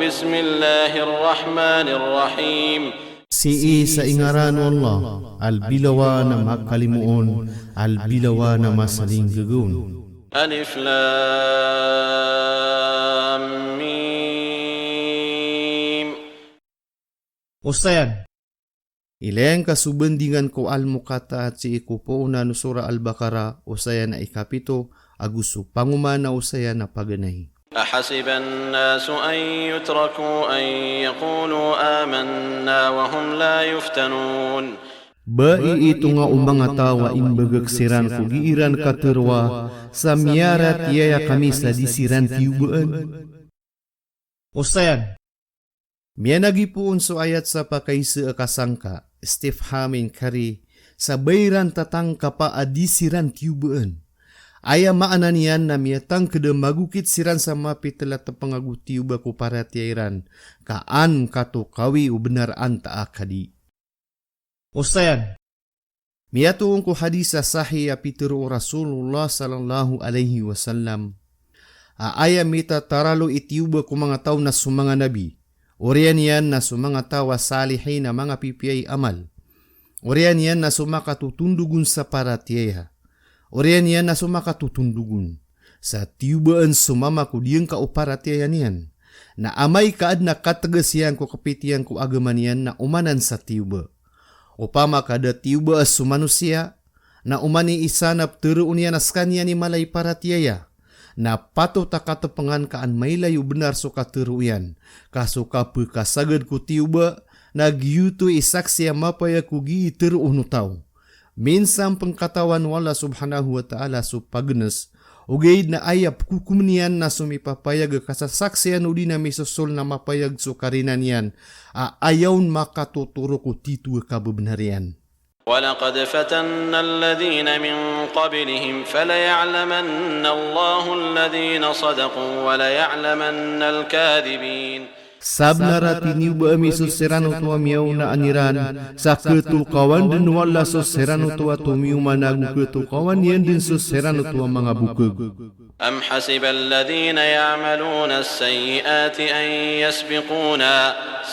Bismillahirrahmanirrahim. Si sa ingaran Allah, al-bilawa na makalimuon, al-bilawa na masaling gagun. Alif Lam Mim. Ustayan, ilang kasubandingan ko al-mukata at si ikupo na no Surah Al-Baqarah, usayan na ikapito, aguso pangumana usayan na paganay. أحسب الناس أن يتركوا أن يقولوا آمنا وهم لا يفتنون. Bai ito nga umanga tawa imbagagsiran ko giiran katerwa sa miyarat yaya kami sa disiran tiyubaan. Ustayan, miyanagi po unso ayat sa pakaisa akasangka, istifhamin kari, sa bayran tatangka pa adisiran tiyubaan. Aya maanan yan na miyatang kada magukit siran sa mapitala tapangagutiw ba ko para tiyairan, kaan kato kawi u benaraan taakadi. Ustayan, miyatuong ko hadis sa sahih apitiro Rasulullah sallallahu alaihi wasallam, aya mita taralo itiuba ko mga tao na sumanga nabi, orian yan na sumanga tawa salihin na mga pipiyay amal, orian yan na sumakatutundugun sa para tiyaya, orian yan na sumakatutundugun sa tiyubaan sumama ko diyang kauparateyan yan, na amay kaad na katagas yan ko kapitiyan ko agaman yan na umanan sa tiyuba. Upama kada tiyuba as sumanusia, na umani isanap teruun yan as kanya ni malay paratiyaya, na pato takatapangan kaan may layo benar so kateruyan, kaso kapagkasagad ko tiyuba, nagyuto isaksya mapaya kugi teruun utaw. Minsan pengkatawan wala subhanahu wa ta'ala so pagnas, ugaid na ayap kukumnian na sumipapayag kasasaksiyan uli na may susol na mapayag so karinan yan, ayawn makatuturo ko titu kabebenarian. وَلَقَدْ فَتَنَّا الَّذِينَ مِنْ قَبْلِهِمْ فَلَيَعْلَمَنَّ اللَّهُ الَّذِينَ صَدَقُوا وَلَيَعْلَمَنَّ الْكَاذِبِينَ. Sabna ratiniw ba ami suserano tuwa miyaw na aniran sa ketukawan din wala suserano tuwa tumiw managu ketukawan yan din suserano tuwa mga bukag. أَمْ حَسِبَ الَّذِينَ يَعْمَلُونَ السَّيِّئَاتِ أَنْ يَسْبِقُونَا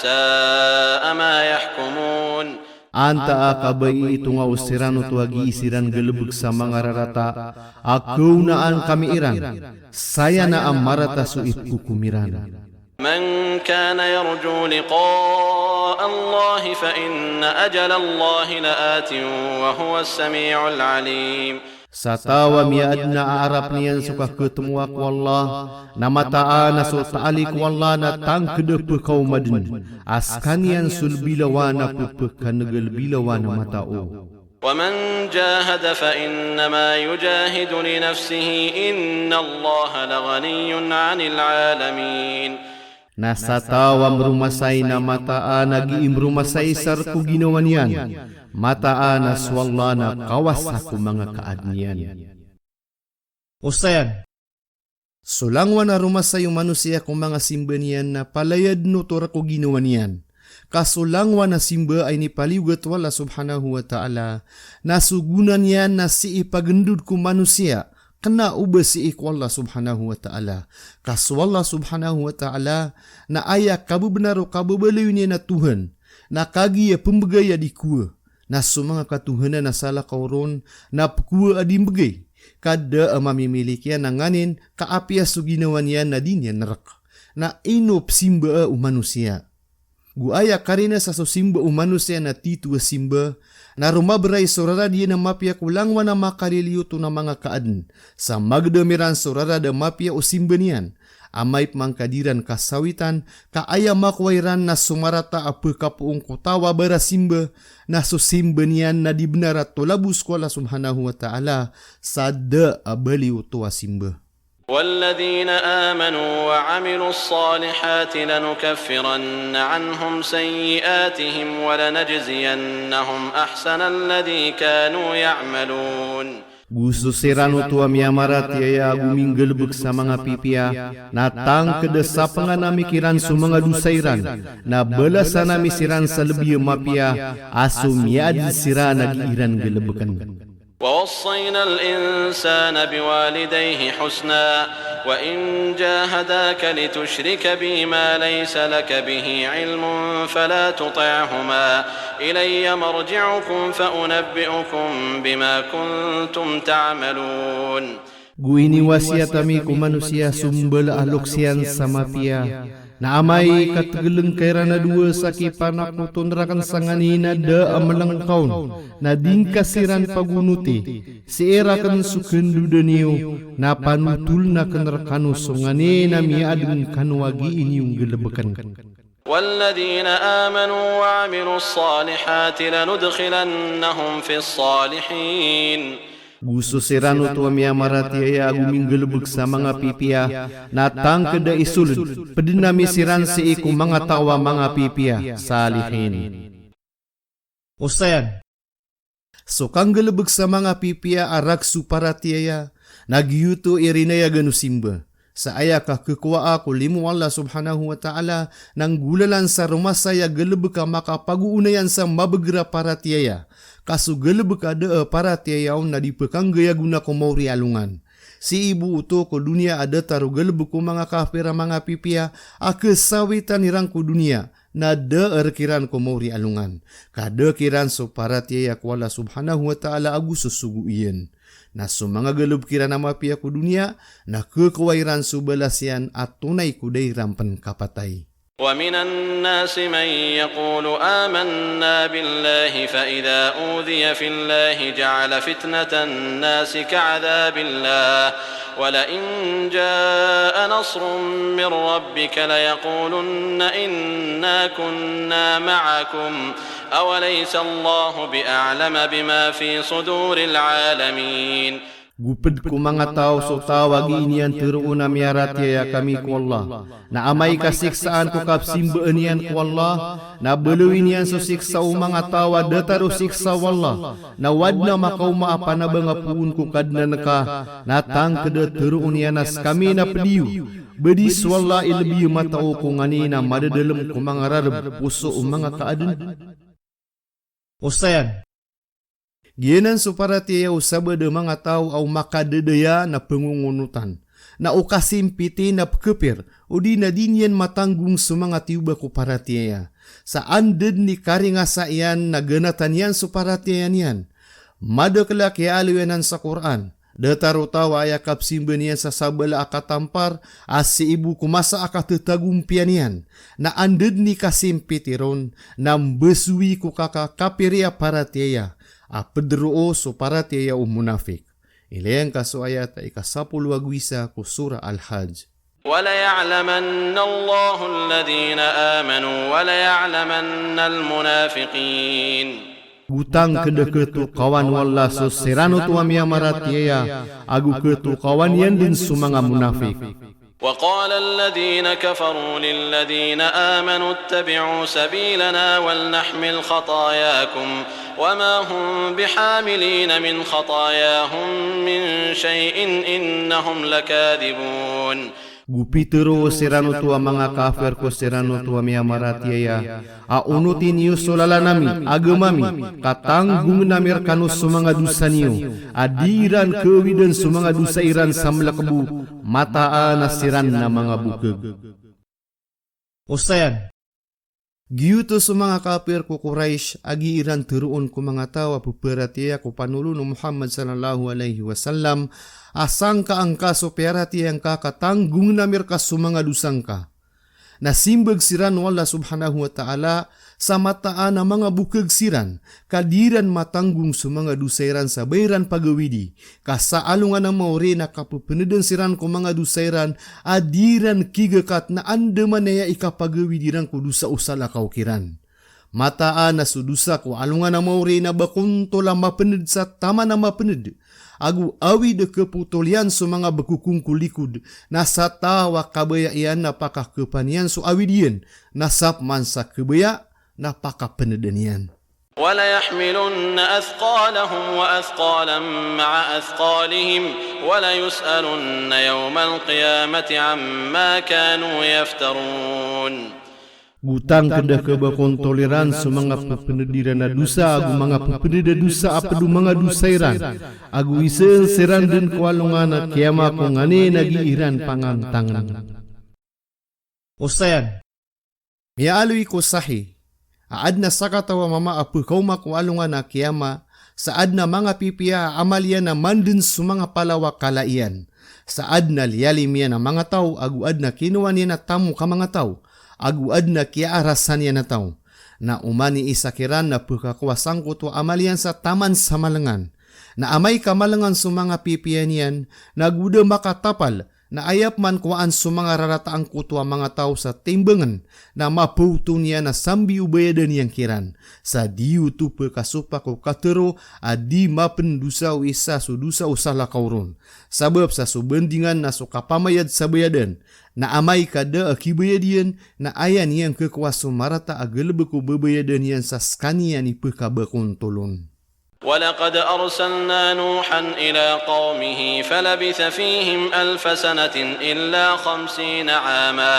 سَاءَ مَا يَحْكُمُونَ. Anta akabay ito nga usirano tuwa giisiran galubog sa mga rarata, akaw naan kami iran, saya na ang marata so ikukumiran. من كان يرجو لقاء الله فإن أجل الله لآت وهو السميع العليم. Sa tawa miad na aarap niyan suka ketemuak wallah, na mataan na so taalik wallah na tangkede kau madin, askanian sulbilawa na pepekanagal bilawa na matao. ومن جاهد فإنما يجاهد لنفسه إن الله لغني عن العالمين. Nasa tawa merumasay na mataan nagiim rumasay sarku ginawan yan, mataan na swalla na kawas ako mga kaadniyan. Ustayan, sulangwan na rumasay yung manusia kung mga simba niyan na palayad no tora ko ginawan yan. Kasulangwan na simba ay nipaliwgat wala subhanahu wa ta'ala, nasugunan yan na si ipagendud ko manusia, kena ubah si Allah subhanahu wa ta'ala. Kasu Allah subhanahu wa ta'ala na ayak kabu benaro kabu beliau ni na Tuhan, na kagi ya pembegaya di kuah, na sumanga katuhanan na salah kauron, na pekuah adim begay, kada amami milikian na nganin kaapia suginawan yan na din yan nerak, na inop simba manusia. Guaya karina sa simba manusia na titu simba, na rumaberay sorara dia na mapia kulangwa na makaliliuto na mga kaadan, sa magdamiran sorara da mapia o simba niyan, amay pangkadiran kasawitan, kaaya makwairan na sumarata apa kapuong kutawa bara simba, na susimba niyan na dibnarat tolabus ko Allah subhanahu wa ta'ala, sada abali utuwa simba. والذين آمنوا وعملوا الصالحات لنكفرن عنهم سيئاتهم ولنجزينهم أحسن الذي كانوا يعملون. Gusto serano tua miamarat ya aguming gelbek sa mga pipia, natang kedesa panganamikiran sa mga dusairan, na balasan nami siran sa lebih mapia, asum yad sira nagiiran gelebekan. ووصينا الإنسان بوالديه حسنا وإن جاهداك لتشرك بي ما ليس لك به علم فلا تطعهما إلي مرجعكم فأنبئكم بما كنتم تعملون. Guini wasiatami ku manusia sumbel aluksian sama pia. Na amai katgeleng kairana dua saki panak nerakan sanganina da amalang kaun na dingkasiran pagunuti seerakan sukendu deniu na panutul na kenerakanu songane na miadung kanwagi iniung gelebekan. والذين آمنوا وعملوا الصالحات لندخلنهم في الصالحين. Gusto sirano tua miya marati ya agu minggelebek sa mga pipia natang kada isulod pedinami siran si iku mga tawa mga pipia salihin. Usayan so kang gelebek sa mga pipia arak suparati ya nagyuto irinaya ganusimba sa ayaka kekuwa ako limu Allah subhanahu wa ta'ala nang gulalan sa rumasaya gelebek ka makapaguunayan sa mabegra paratiya kasu gelebek ada para tiyaw na dipekang gaya guna ko mauri alungan. Si ibu uto ko dunia ada taru gelebek ko mga kafira mga pipia akesawitan irang ko dunia na da erkiran ko mauri alungan. Kada kiran so para tiya ko Allah subhanahu wa ta'ala agu susugu iyan. Na so mga gelebek kiran nama pia ko dunia na kekawairan so balasian at tunay ko day rampan kapatay. ومن الناس من يقول آمنا بالله فإذا أوذي في الله جعل فتنة الناس كعذاب الله ولئن جاء نصر من ربك ليقولن إنا كنا معكم أوليس الله بأعلم بما في صدور العالمين. Guped ko mga tao so tawagi inian tiruuna miarati ya kami ku Allah. Na amay kasiksaan ko kapsimbaan niyan ku Allah. Na beluin niyan so siksa mga tawa dataru siksa wallah. Na wadna makau maapa na bangapuun ko kadna naka. Natang kada tiruun niyanas kami na pediu. Bedis wallah ilbiyu matao ko nganina madadalem ko mga rarab puso mga kaadan. Usayan. Gianan suparati ya usaba de mga tao au makadedaya na pengungunutan. Na ukasimpiti na pekepir, o di na dinyan matanggung sumanga tiuba ko parati ya. Sa anded ni karingasa iyan na ganatan yan suparati yan. Mada kelak ya aliwenan sa Quran. Dataru tawa ya kapsimben yan sa sabala akatampar, asi ibu kumasa akatetagumpian yan. Na anded ni kasimpitiron, na mbesui ku kaka kapiria parati ya. Apedruo so parati ya munafik. Ilayang kaso ayat ikasapul wagwisa ko surah Al-Hajj. وَلَيَعْلَمَنَّ اللَّهُ الَّذِينَ آمَنُوا وَلَيَعْلَمَنَّ الْمُنَافِقِينَ. Gutang kedeketu kawan wallah so serano tu amia marati ya agu ketu kawan yan din sumanga munafik. وقال الذين كفروا للذين آمنوا اتبعوا سبيلنا ولنحمل خطاياكم وما هم بحاملين من خطاياهم من شيء إنهم لكاذبون. Gupitero serano tua mga kafir ko serano tua miya maratiya a unutin niyo solalanami agamami katanggung namir kanus sumanga dusa niyo adiran kewidan sumanga dusa iran samlakbu mataan nasiran na mga bukeg. Usayan Giyuto sa mga kafir ko Quraish agi iran turuon ko mga tawa puperatiya ko panulo no Muhammad sallallahu alaihi wasallam asang ka ang kaso peratiya ang kakatanggung namir ka sumanga dusang ka. Nasimbag siran wala subhanahu wa ta'ala sa mataan na mga bukag siran, kadiran matanggung sa mga dusairan sa bayran pagawidi, kasaalungan ng maori na kapupenedan siran ko mga dusairan, adiran kigakat na andaman naya ikapagawidiran ko dusa usala kaukiran. Mataan na sudusa ko alungan ng maori na bakunto lang mapened sa tama na mapened, agu awi de keputolian so mga bakukung kulikud nasa tawa kabaya iyan napakakepanian so awidian nasap man sa kebaya napakapenedanian. وَلَيَحْمِلُنَّ أَثْقَالَهُمْ وَأَثْقَالًا مَعَ أَثْقَالِهِمْ وَلَيُسْأَلُنَّ يَوْمَ الْقِيَامَةِ عَمَّا كَانُوا يَفْتَرُونَ. Gutang kedah kebakon toleran semanga penediran dosa agu manga penedida dosa apa du manga dusairan agu isen seran dan kualungan kiama ko ngane nagi iran pangantangan. Usayan ya alui ko sahi aadna sakatawa mama apu kauma kualungan kiama saadna mga pipia amalia na mandun sumanga palawa kalaian saadna lialimia na mga tao agu adna kinuan niya na tamu ka mga tao agu adna kia arasan niya na tao na umani isakiran na pagkakuasang kuto amalian sa taman sa malangan na amay kamalangan sumanga pipian yan na guda makatapal na ayap man kuaan sumanga rarataang kuto mga tao sa timbangan na maputo niya na sambi ubayadan yang kiran sa diu tu pagkasupa ko katero adi mapendusa o isa sudusa usala kauron sabab sa subendingan na sukapamayad sa bayadan na amay kada akibayadian na ayan yang kekuaso marata agalbeku bebayadan yan sa skanian ipagkabakon tolon. ولقد أرسلنا نوحا إلى قومه فلبث فيهم 1000 سنة إلا 50 عاما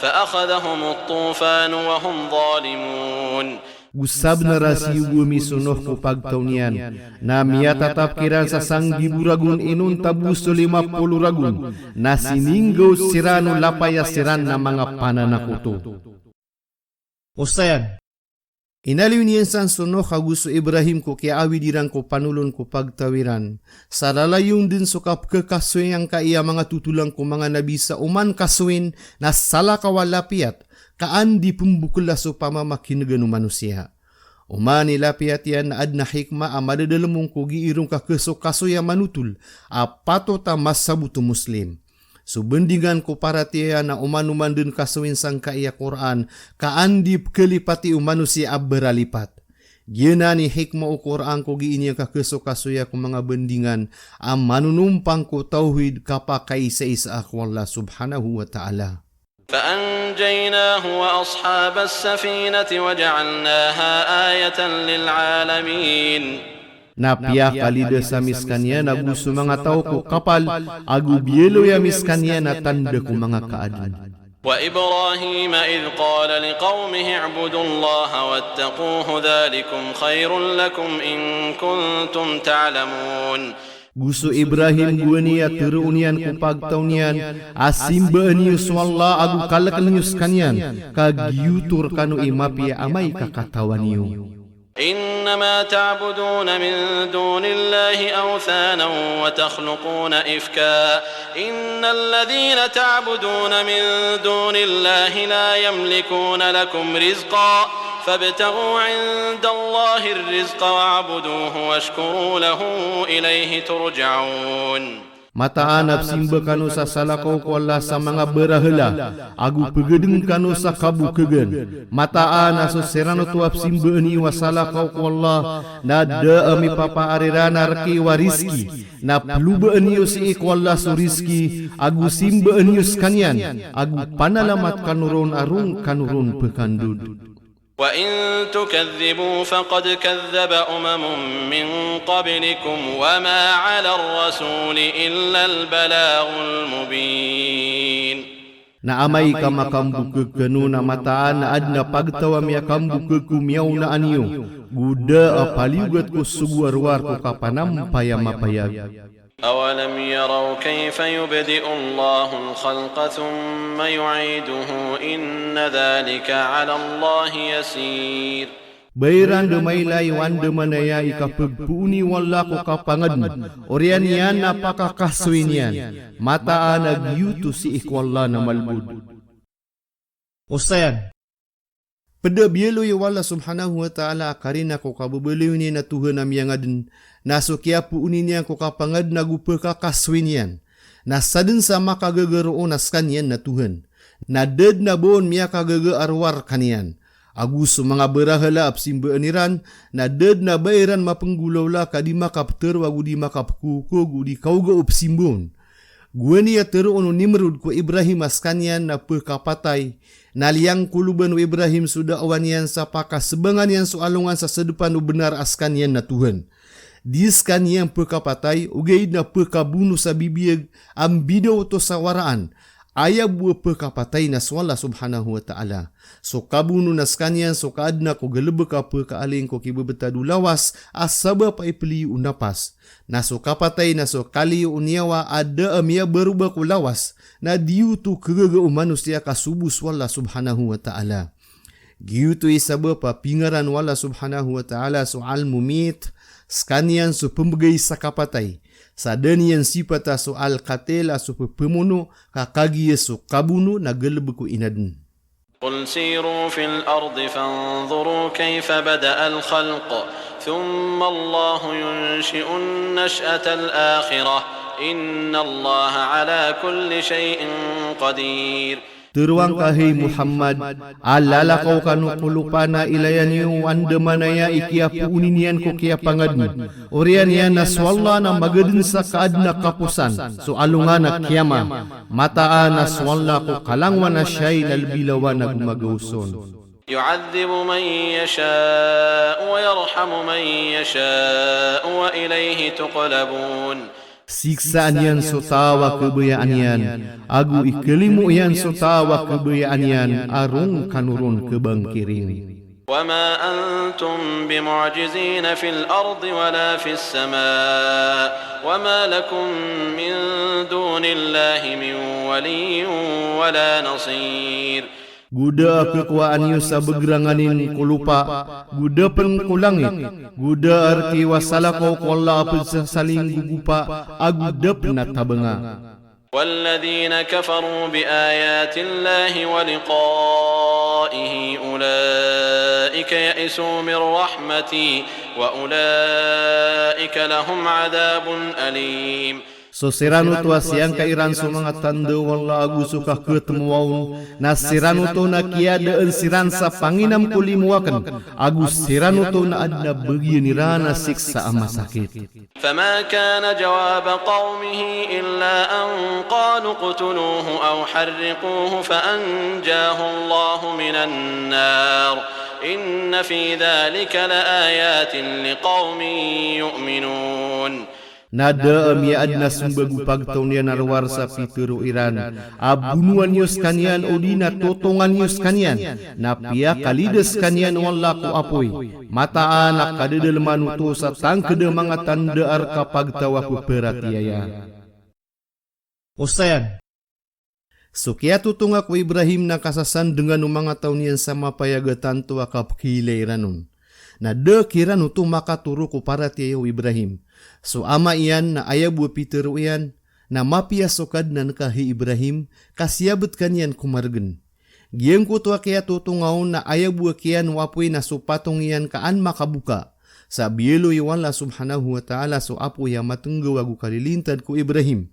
فأخذهم الطوفان وهم ظالمون. Gusab na rasi bumi sunoh ko pagtaunian na miya tatap kiran sa sang giburagun inun tabus 50 ragun na sininggo sirano lapaya siran na mga pananakuto. Usayan inaliw niyan san sunoh kagusto Ibrahim ko kaya awi dirang ko panulon ko pagtawiran. Sa lalayong din sukap kekaswin ang kaya mga tutulang ko mga nabi sa uman kaswin na sala kawalapiat kaan di pumbukula so pamamakinagano manusia. Umani lapiat yan na adna hikma amadadalamong ko giirong kakeso ya manutul apato ta masabuto muslim. Subendingan ko para tiya na umanuman din kasawin sang kaya Quran kaandip kelipati manusia beralipat. Gina ni hikma o Quran ko giinya kakeso-kasuya ko mga bendingan ang manunumpang ko tauhid kapakai sa isa ako Allah subhanahu wa ta'ala. فأنجيناه وأصحاب السفينة وجعلناها آية للعالمين. Napia kalida sa miskanya na gusto mga tao ko kapal agu bielo ya miskanya na tanda ko mga kaadun. وإبراهيم إذ قال لقومه اعبدوا الله واتقوه ذلكم خير لكم إن كنتم تعلمون. Gusto Ibrahim guaniya turunian ko pagtaunian asimba nius walla agu kalak nius kanyan kagyutur kanu imapia amay kakatawan niyo. إنما تعبدون من دون الله أوثانا وتخلقون إفكا إن الذين تعبدون من دون الله لا يملكون لكم رزقا فابتغوا عند الله الرزق واعبدوه واشكروا له إليه ترجعون. Mataanap simba kanu sa salakaw ko Allah sa mga berahela agu pegedeng kanu sa kabukegen mataan aso serano tuap simba ni wasalakaw ko Allah na da ami papa arirana reki wariski na pluba niyo si ko Allah su rizki agu simba niyo kanyan agu panalamat kanurun arung kanurun pekandud. وإن تكذبوا فقد كذب من قبلكم وما على الرسول إلا البلاغ المبين. Na amay ka makambukegkanu na mataan na adna pagtawa miya kambukegku miyaw na anyo guda apaliugat ko suguarwar ko kapanam payamapayag. أولم يروا كيف يبدئ الله الخلق ثم يعيده إن ذلك على الله يسير. Bayran demailay wan demanaya ikapagpuni wala ko kapangad orian yan napakakaswin yan mataan nagyuto si ikwala na malbud. Usayan pada bielo ya wala subhanahu wa ta'ala karina ko kababaliw ni na Tuhan amyangadin naso kaya po uninya ko kapangad nagupa kakaswin yan nasadin sa makagagaro naskan yan na Tuhan nadad na bon miya kagagarwar kanyan aguso mga berahala apsimba aniran nadad na bayran mapenggulaw la kadi makapter wagu di makapkuko gudi kauga upsimbon guani ya teru ono Nimrud ko Ibrahim askanyan na pekapatay naliang kuluban Ibrahim sudah awanian sa pakasebangan yan soalungan sa sedepan benar askanyan na Tuhan. Diskan yang pekapatay ugay na pekabuno sa bibiyag ang bidaw to sa waraan aya buah pekapatay na swalla subhanahu wa ta'ala. So kabunu na skanian so kaadna ko galebek apa kaaling ko kibebetadu lawas asabab ay peli unapas. Na so kapatay na so kali uniawa ada amia berubah ko lawas na diu tu keraga manusia kasubu swalla subhanahu wa ta'ala. Giu tu isabab pingaran wala subhanahu wa ta'ala soal mumit skanian so pembegay sa kapatay. Sadanian sipata soal katela so pemuno kakagi so kabunu na galebek ko inadn. قل سيروا في الأرض فانظروا كيف بدأ الخلق ثم الله ينشئ النشأة الآخرة إن الله على كل شيء قدير. Teruang kahai Muhammad, alala kau kanu kulupana ilayan yu andemanaya ikia puuninian ko kia pangadni. Orian ya naswalla na magadin sa kaadna kapusan, so alungana kiama. Mataa naswalla ko kalangwan na siya'y lalbilawa na gumagauson. يعذب من يشاء ويرحم من يشاء وإليه تقلبون. Siksaan yan so tawa kebayaan yan, agu ikelimu yan so tawa kebayaan yan, arung kanurun kebangkiring. وما أنتم بمعجزين في الأرض ولا في السماء وما لكم من دون الله من ولي ولا نصير. Guda kekuaan yu sa begranganin kulupa, guda pengkulangit, guda arti wasala kau kolla apel saling gugupa, aguda penatabenga. والذين كفروا بآيات الله ولقائه أولئك يئسوا من رحمتي وأولئك لهم عذاب أليم. So sirano to asiyang kairan so mga tanda wala agu suka ketemuaw na sirano to na kiadaan siran sa panginam kulimuakan agu sirano to na adna bagian nirana siksa ama sakit. فما كان جواب قومه إلا أن قالوا اقتلوه أو حرقوه فأنجاه الله من النار إن في ذلك لآيات لقوم يؤمنون. Nada amia adna sumbagu pagtaunian arwar sa pituru iran. Abunuan yus kanian odina totongan yus kanian. Napia kalides kanian wallaku apoy. Mata anak kadedel manuto sa tangkede mga tanda arka pagtawaku peratiaya. Ustayan. So kaya tutong ako Ibrahim na kasasan dengan mga taunian sama payagatan to akap kilairanon. Na de kira nutu maka turu ko para tiyo Ibrahim. So ama iyan na ayabu Peter iyan na mapia sokad na nakahi Ibrahim kasiyabot kanyan kumargen. Giyang ko to kaya tutungaon na ayabu kiyan wapoy na supatong iyan kaan makabuka. Sa biyelo iwala subhanahu wa ta'ala so apo ya matunggaw agu kalilintad ko Ibrahim.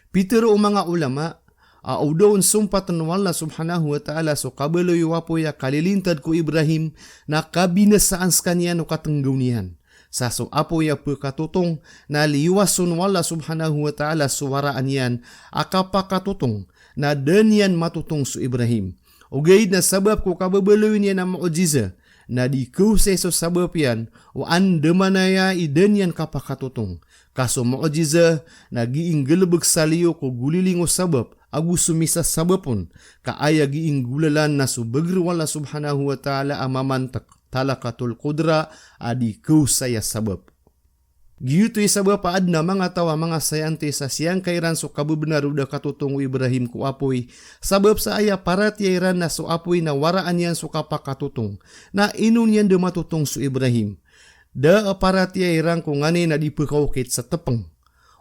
Peter o mga ulama Audaon sumpatan wala subhanahu wa ta'ala so kabaloy wapo ya kalilintad ko Ibrahim na kabinasaan skanian o katenggaunian. Sa so apo ya pagkatutong na liwason wala subhanahu wa ta'ala suwaraan yan akapakatutong na danyan matutong so Ibrahim. O gayid na sabab ko kababaloy niya na maujiza na di kusay so sabab yan o andamanaya idanyan kapakatutong. Kaso maujiza na giing galabag saliyo ko guliling o sabab agu sumisa sabapun kaaya giing gulalan na subagri wala subhanahu wa ta'ala amamantak talakatul kudra adi kusaya sabab. Giyuto'y sabab paad na mga tawa mga sayante sa siyang kairan so kabubenar uda katutong Ibrahim ko apoy sabab sa aya paratiyairan na so apoy na waraan yan so kapakatutong na inun yan dumatutong so Ibrahim. Da paratiyairan ko ngani na dipakaukit sa tepeng.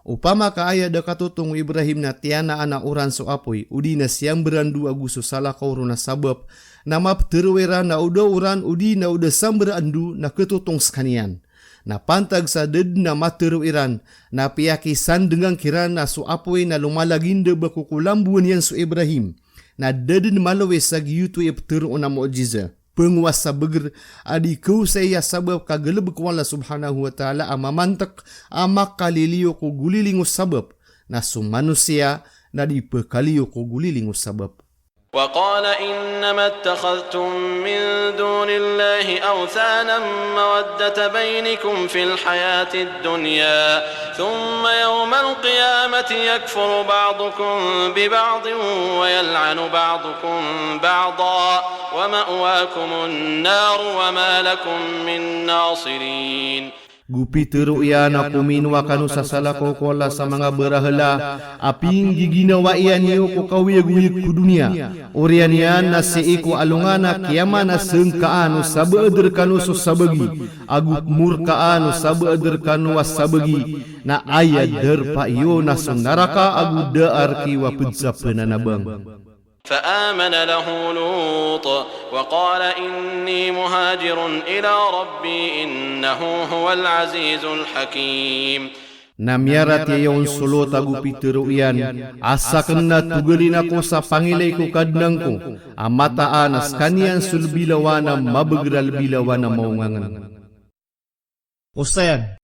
Upama kaaya da katutong Ibrahim na tiana ana uran so apoy, udi na siyang berandu aguso sala kauro na sabab, na mapterwera na uda uran udi na uda samberandu na ketutong skanian. Na pantag sa ded na materwiran, na piyakisan dengan kiran na so apoy na lumalaginde bakukulambuan yan so Ibrahim, na dedin malawe sa giyuto iptero na mu'jiza. Penguasa beger adi kau saya sabab kagelebek wala subhanahu wa ta'ala amamantak amak kaliliyo ko gulilingo sabab na manusia na di pekaliyo ko gulilingo sabab. وقال إنما اتخذتم من دون الله أوثانا مودة بينكم في الحياة الدنيا ثم يوم القيامة يكفر بعضكم ببعض ويلعن بعضكم بعضا ومأواكم النار وما لكم من ناصرين. Gupi teruyan aku minwa kanu sasalako kola sa mga berahela aping giginawa iyan niyo ko kawiyag-wiyag ku dunia orian yan na si iku alungana kiyama na sengkaano sabaeder kanu so sabagi aguk murkaano sabaeder kanu was sabagi na ayad derpa iyo na sunaraka agu daar kiwa pedsa penanabang. فآمن له لوط وقال إني مهاجر إلى ربي إنه هو العزيز الحكيم. Namyarat yayon sulot agu piteruyan asaken na tugelin ako sa pangilay ko kadnang ko amataan as kanian sulbilawana mabegral bilawana maungangan. Usayan.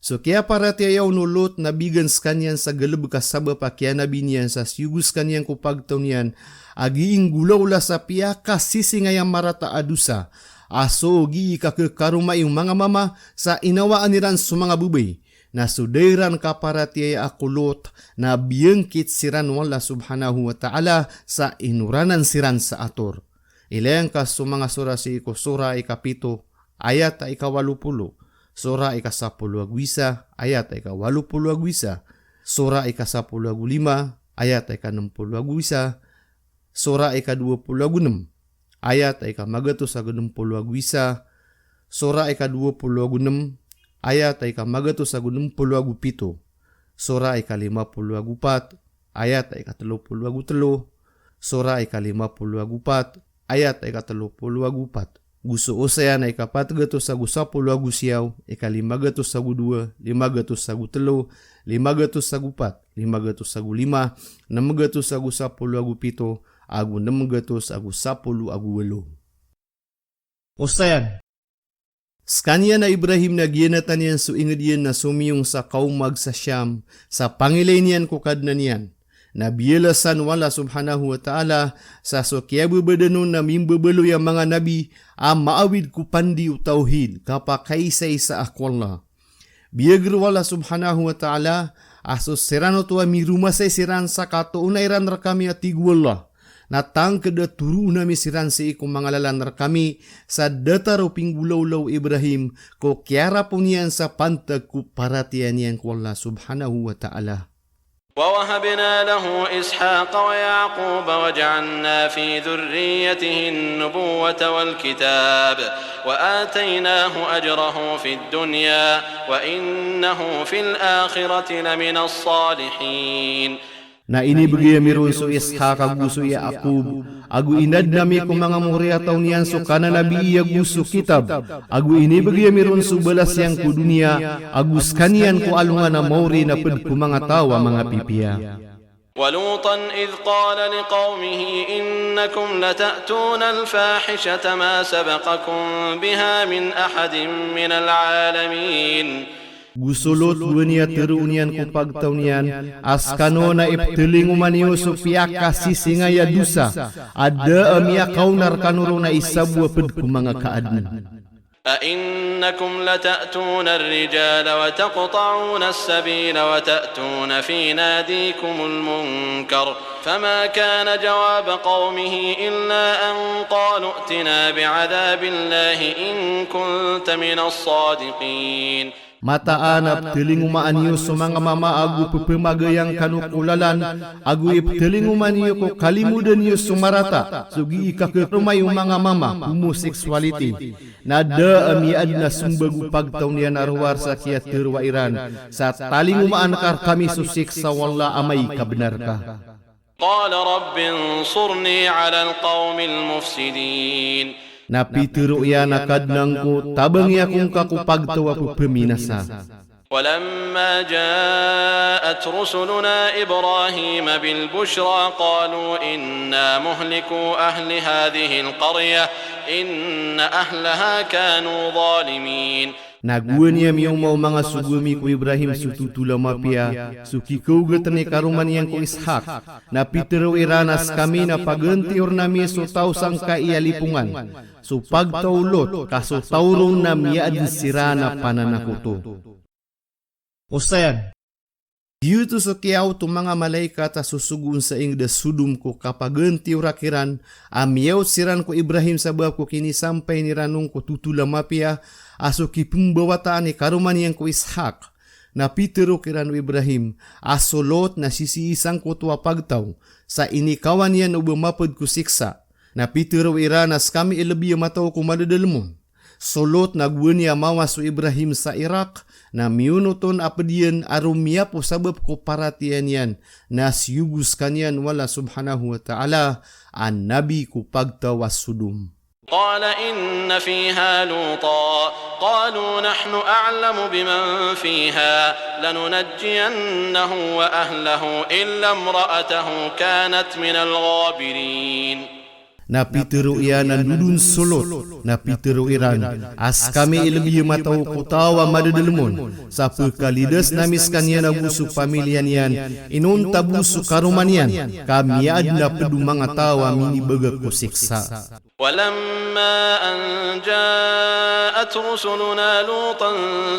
So kaya para tiyaw nulot na bigan kanyan sa galab kasaba pa kaya nabi niyan sa siyugus kanyan kupagtaw niyan agiing gulaw la sa piyaka sisingayang marata adusa aso gi kakekaruma yung mga mama sa inawaan niran sa mga bubay na sudairan ka para tiyaw akulot na biyengkit siran wala subhanahu wa ta'ala sa inuranan siran sa ator. Ilayang ka sa mga sura si sura ikapito ayat ikawalupulo. Sura ikasapuluh agwisa ayat ika-80 agwisa. Sura ikasapuluh agulima ayat ika-60 agwisa. Sura ika-20 agunem ayat ika-magatus agunem-puluh agwisa. Sura ika-20 agunem ayat ika-magatus agunem-puluh agupito. Sura ika-50 agupat ayat ika-30 agutelo. Sura ika-50 agupat ayat ika-30 agupat. Gusto usayan ay kapatgatos sa gusapul agusiyaw, ika-500 sa gudua, 500 sa gutelo, 500 sa gupat, 500 sa gulima, 600 sa gusapul agupito, agu 600 agusapul aguwalo. Usayan. Skanya na Ibrahim na giyanatan niyan so ingadiyan na sumiyong sa kaumag sa Siyam, sa pangilay niyan kukad na niyan. Nabiyalasan wala subhanahu wa ta'ala sa sokyabu badanon na mimbabalo yung mga nabi maawid ku pandi utauhid kapakaisay sa akwalla. Biyagro wala subhanahu wa ta'ala aso serano tuwa mirumasay siran sa katuunayran rakami at igwala. Natang kada turu na misiran sa ikong mga lalanar kami sa dataro pinggulaw-law Ibrahim ko kiara po niyan sa pantag ku paratiyan niyan ko Allah subhanahu wa ta'ala. ووهبنا له إسحاق ويعقوب وجعلنا في ذريته النبوة والكتاب وآتيناه أجره في الدنيا وإنه في الآخرة لمن الصالحين. Na inibigay miron so Ishak agu so Yaakub agu inad nami ko mga muriya taw niyan so kana nabi agu so kitab agu inibigay miron so balas yang ku dunia agus kanian ko alungan na mauri na ped ku mga tawa mga pipiya. ولوطا إذ قال لقومه إنكم لتأتون الفاحشة ما سبقكم بها من أحد من العالمين. Gusulot bunia terunian ku pagtaw niyan askano na iptiling umaniyo so piyaka sisingaya dusa ada amya kaunar kanuro na isabwa ped ku mga kaadnan. أئنكم لتأتون الرجال وتقطعون السبيل وتأتون في ناديكم المنكر فما كان جواب قومه إلا أن قالوا ائتنا بعذاب الله إن كنت من الصادقين. Mataanap tilingumaan niyo sa mga mama agu pepemagayang kanukulalan agu iptilinguman niyo ko kalimudan niyo sumarata sugi ikakerumay yung mga mama homosexuality nada amiad na sumbagu pagtaw niya narwar sa kiyatir wa Iran sa talingumaan kar kami susik sa wala amay kabnar ka. قال رب انصرني على القوم المفسدين. Napitiro iya nakadnang ko tabang iya kung kakupagtawa ko peminasa. ولما جاءت رسلنا إبراهيم بالبشرى قالوا إنا مهلكو أهل هذه القرية إن أهلها كانوا ظالمين. Naguan niya miyong mau mga sugumi ko Ibrahim sututula mapia, suki kaugat ni karuman yang ko Ishak, na pitero iranas kami na paganti or nami so tau sang kaiyalipungan, so pagtaulot kaso taurong na miyaad sirana pananakuto. Usayan, dito sa kiyaw to mga malaikat susugun sa ingda sudum ko kapaganti urakiran, amiyaw siran ko Ibrahim sabab ko kinisampay ni ranong ko tutula mapia, aso kipumbawataan ni karuman yang ko Ishak, na pitero kiran Ibrahim, aso Lot na sisiisang ko tuwa pagtaw, sa inikawan yan o bumapad ko siksa, na pitero iranas kami ilabiya mataw ko madadalmon. Solot nagwan niya mawas so Ibrahim sa Iraq, na miyunuton apadiyan arumiya po sabab ko paratiyan yan, na siyugus kanyan wala subhanahu wa ta'ala, an nabi ko pagtawas sudum. قال إن فيها لوطا قالوا نحن أعلم بمن فيها لننجينه وأهله إلا امرأته كانت من الغابرين. Na pitero iyan ang dudun sulot, na pitero iran, as kami ilbiya mataw kutawa madadalmon, sa pagkalidas namis kanya na buso pamilyan yan, inon tabuso karuman yan, kamiad na pedu mga tawa minibaga ko siksa. ولما أن جاءت رسلنا لوطا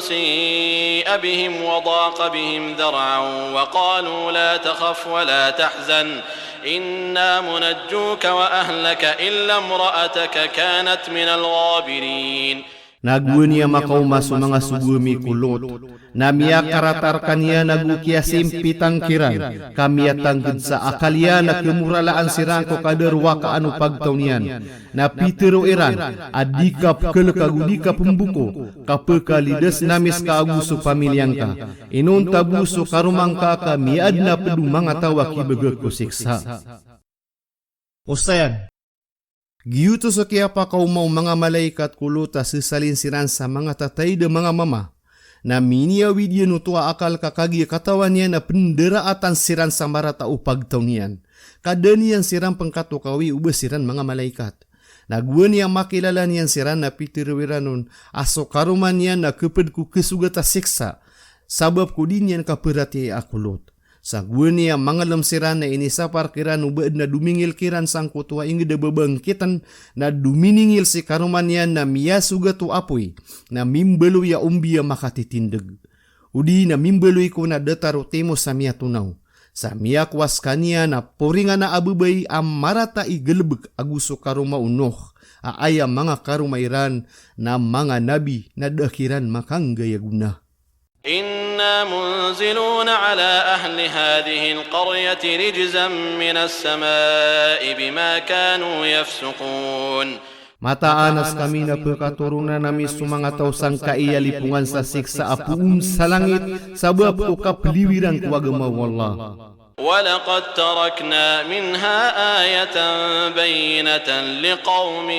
سيء بهم وضاق بهم ذرعا وقالوا لا تخف ولا تحزن إنا منجوك وأهلك إلا امرأتك كانت من الغابرين. Nagwan niya makauma sa mga sugumi kulot, na miya karatar kanya nagukya simpitang kiran, kamiya tanggad sa akalya na kemuralaan sirang ko kaderwa kaano pagtaw niyan, na pitero iran, adikap kelekagudika pembuko, kapekalidas namis kaaguso pamilyang ka, inon tabuso karumangka ka miad na pedu mga tawa kibagag ko siksa. Usayan, giyuto sa kaya pa kaumaw mga malaikat kuluta sisalinsiran sa mga tatay de mga mama, na miniawid yan utua akal kakagi katawan niya na penderaatan siran sa marata upagtaw niyan. Kada niyan siran pengkatukawi ubas siran mga malaikat. Nagwan niya makilala niyan siran na pitirwiranon, aso karuman niyan na keped ku kesugata siksa, sabab ku din yan kaperati akulot. Sa gwan niya mga lamsiran na inisapar kiran ubaad na dumingil kiran sang kutua ingi da babangkitan na duminingil si karuman niya na miya sugatu apoy na mimbelo ya umbiya makatitindag. Udi na mimbelo ko na dataro temo sa miya tunaw. Sa miya kwas kanya na poringa na abubay am marata igelbek aguso karuma unoh aaya mga karumairan na mga nabi na dakiran makanggaya guna. إنا منزلون على أهل هذه القرية رجزا من السماء بما كانوا يفسقون. Mataanas kami na pagkaturunan namin sa mga tausang kaiyalipungan sa siksa apuum sa langit sabab ko kapliwiran ko agama wallah. ولقد تركنا منها آية بينة لقوم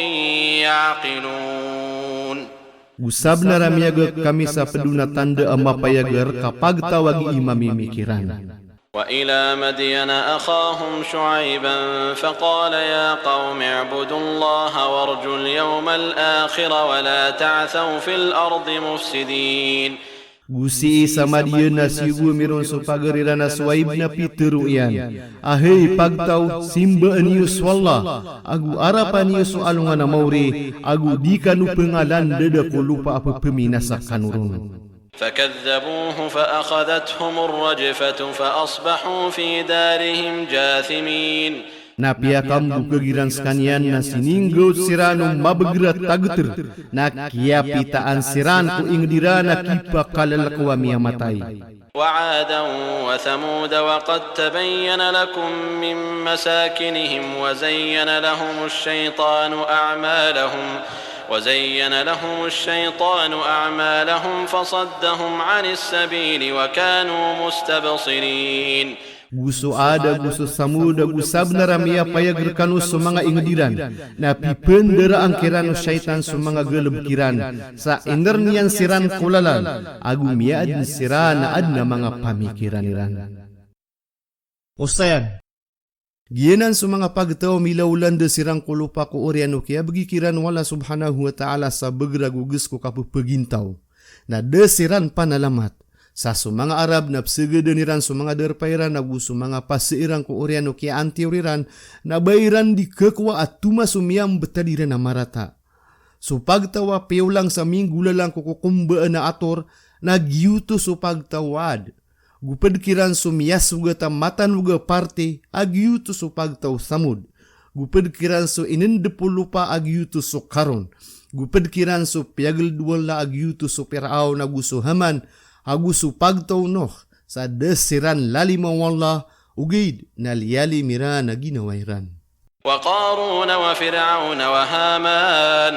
يعقلون. Usab na ramiyaga kami sa peduna tanda ang mapayagar kapag tawag imamimikiran. وإلى مدين أخاهم شعيبا فقال يا قوم اعبدوا الله وارجوا اليوم الآخر ولا تعثوا في الأرض مفسدين. Gusi sa Madian na sigu miron sa pagariran na swaib na pitero iyan. Ahay pagtaw simbaan niyo swalla, agu arapan niyo so alungan na mauri, agu di kanu pengalan dada ko lupa apa pemina sa kanurun. فكذبوه فأخذتهم الرجفة فأصبحوا في دارهم جاثمين. Napiakam bukagiran sekanian na sininggot sirano mabagrat tagter, na kiapitaan siran ko ingdira na kipa kalalakwa miya matay. وعادا وثمود وقد تبين لكم من مساكنهم وزين لهم الشيطان أعمالهم فصدهم عن السبيل وكانوا مستبصرين. Gusto ada, gusto samuda, gusab na ramia payagrekano sa mga ingdiran, na pipendera ang kirano syaitan sa mga galabkiran, sa inder niyan siran kulalan, agumiad siran na ad na mga pamikiraniran. Usayan, giyanan sa mga pagtaw milaulan de sirang kulupa ko oriano kaya bagikiran wala subhanahu wa ta'ala sa bagragugus ko kapupagintaw. na desiran panalamat. Sa sumanga Arab na psegedeniran sumanga derpairan nagu sumanga paseiran ko oriano ki antiuriran na bairan di kekwa at tumasumiyam betadiran na marata. Supagtawa peulang sa minggulalang kukukumbaan na ator nagyuto supagtawad. Gupedkiran sumiyas uga tamatan uga parte agyuto supagtaw samud. Gupedkiran so inendepulupa agyuto so karon. Gupedkiran so piagel duwala agyuto so peraaw na gusto haman agusu pagtaw noh sa desiran lalima wallah ugid na liyali mira na ginawairan. وقارون وفرعون وهامان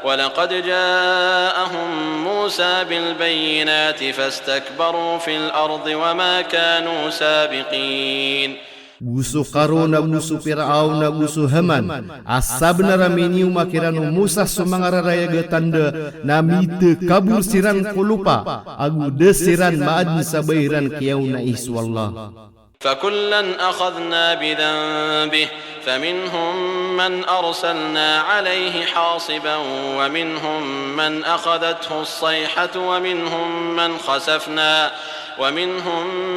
ولقد جاءهم موسى بالبينات فاستكبروا في الأرض وما كانوا سابقين. Gusto Karon na gusto Fir'aun na gusto Haman. Asab na raminiw makirano Musa sumangararaya gatanda na mite kabur siran kulupa. Agu desiran maad sa bayran kiyaw na iswallah. فكلا أخذنا بذنبه فمنهم من أرسلنا عليه حاصبا ومنهم من أخذته الصيحة ومنهم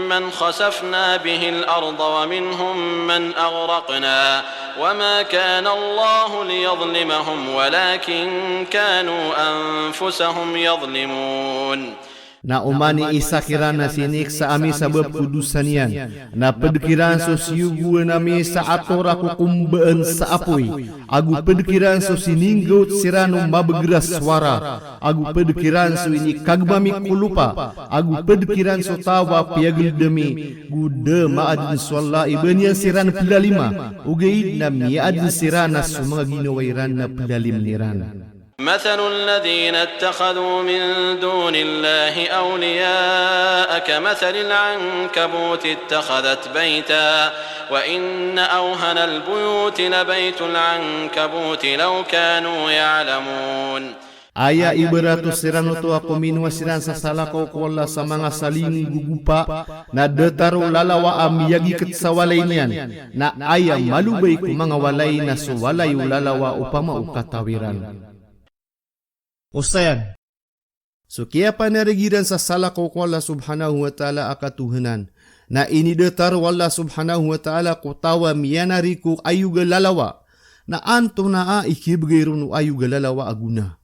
من خسفنا به الأرض ومنهم من أغرقنا وما كان الله ليظلمهم ولكن كانوا أنفسهم يظلمون. Na umani isa kirana sinik sa ami sabab kudusanian. Na pedkiran so siyugu nami sa ator aku kumbaan sa apoy. Agu pedkiran so sininggot sirano mabegras suara. Agu pedkiran so ini kagbami kulupa. Agu pedkiran so tawa piagil demi. Gude maadin sualla ibanian siran pedalima. Ugaid na miadin sirana sumaga ginawairan na pedalim niran. مثل الذين اتخذوا من دون الله أولياء كمثل العنكبوت اتخذت بيتا وإن أوهن البيوت لبيت العنكبوت لو كانوا يعلمون. Aya iberatu sirano to ako minwa siran sa salakaw ko wala sa mga saling gugupa na detaro lalawa amiyagi ketsawalay niyan na aya malubay ko mga walay na suwalay lalawa upama ukatawiran. Ustayan, so kaya panarigiran sa salakaw ko Allah subhanahu wa ta'ala akatuhanan na inidetar wala subhanahu wa ta'ala ko tawa miyanari ko ayuga lalawa na anto na ikibgayro no ayuga lalawa aguna.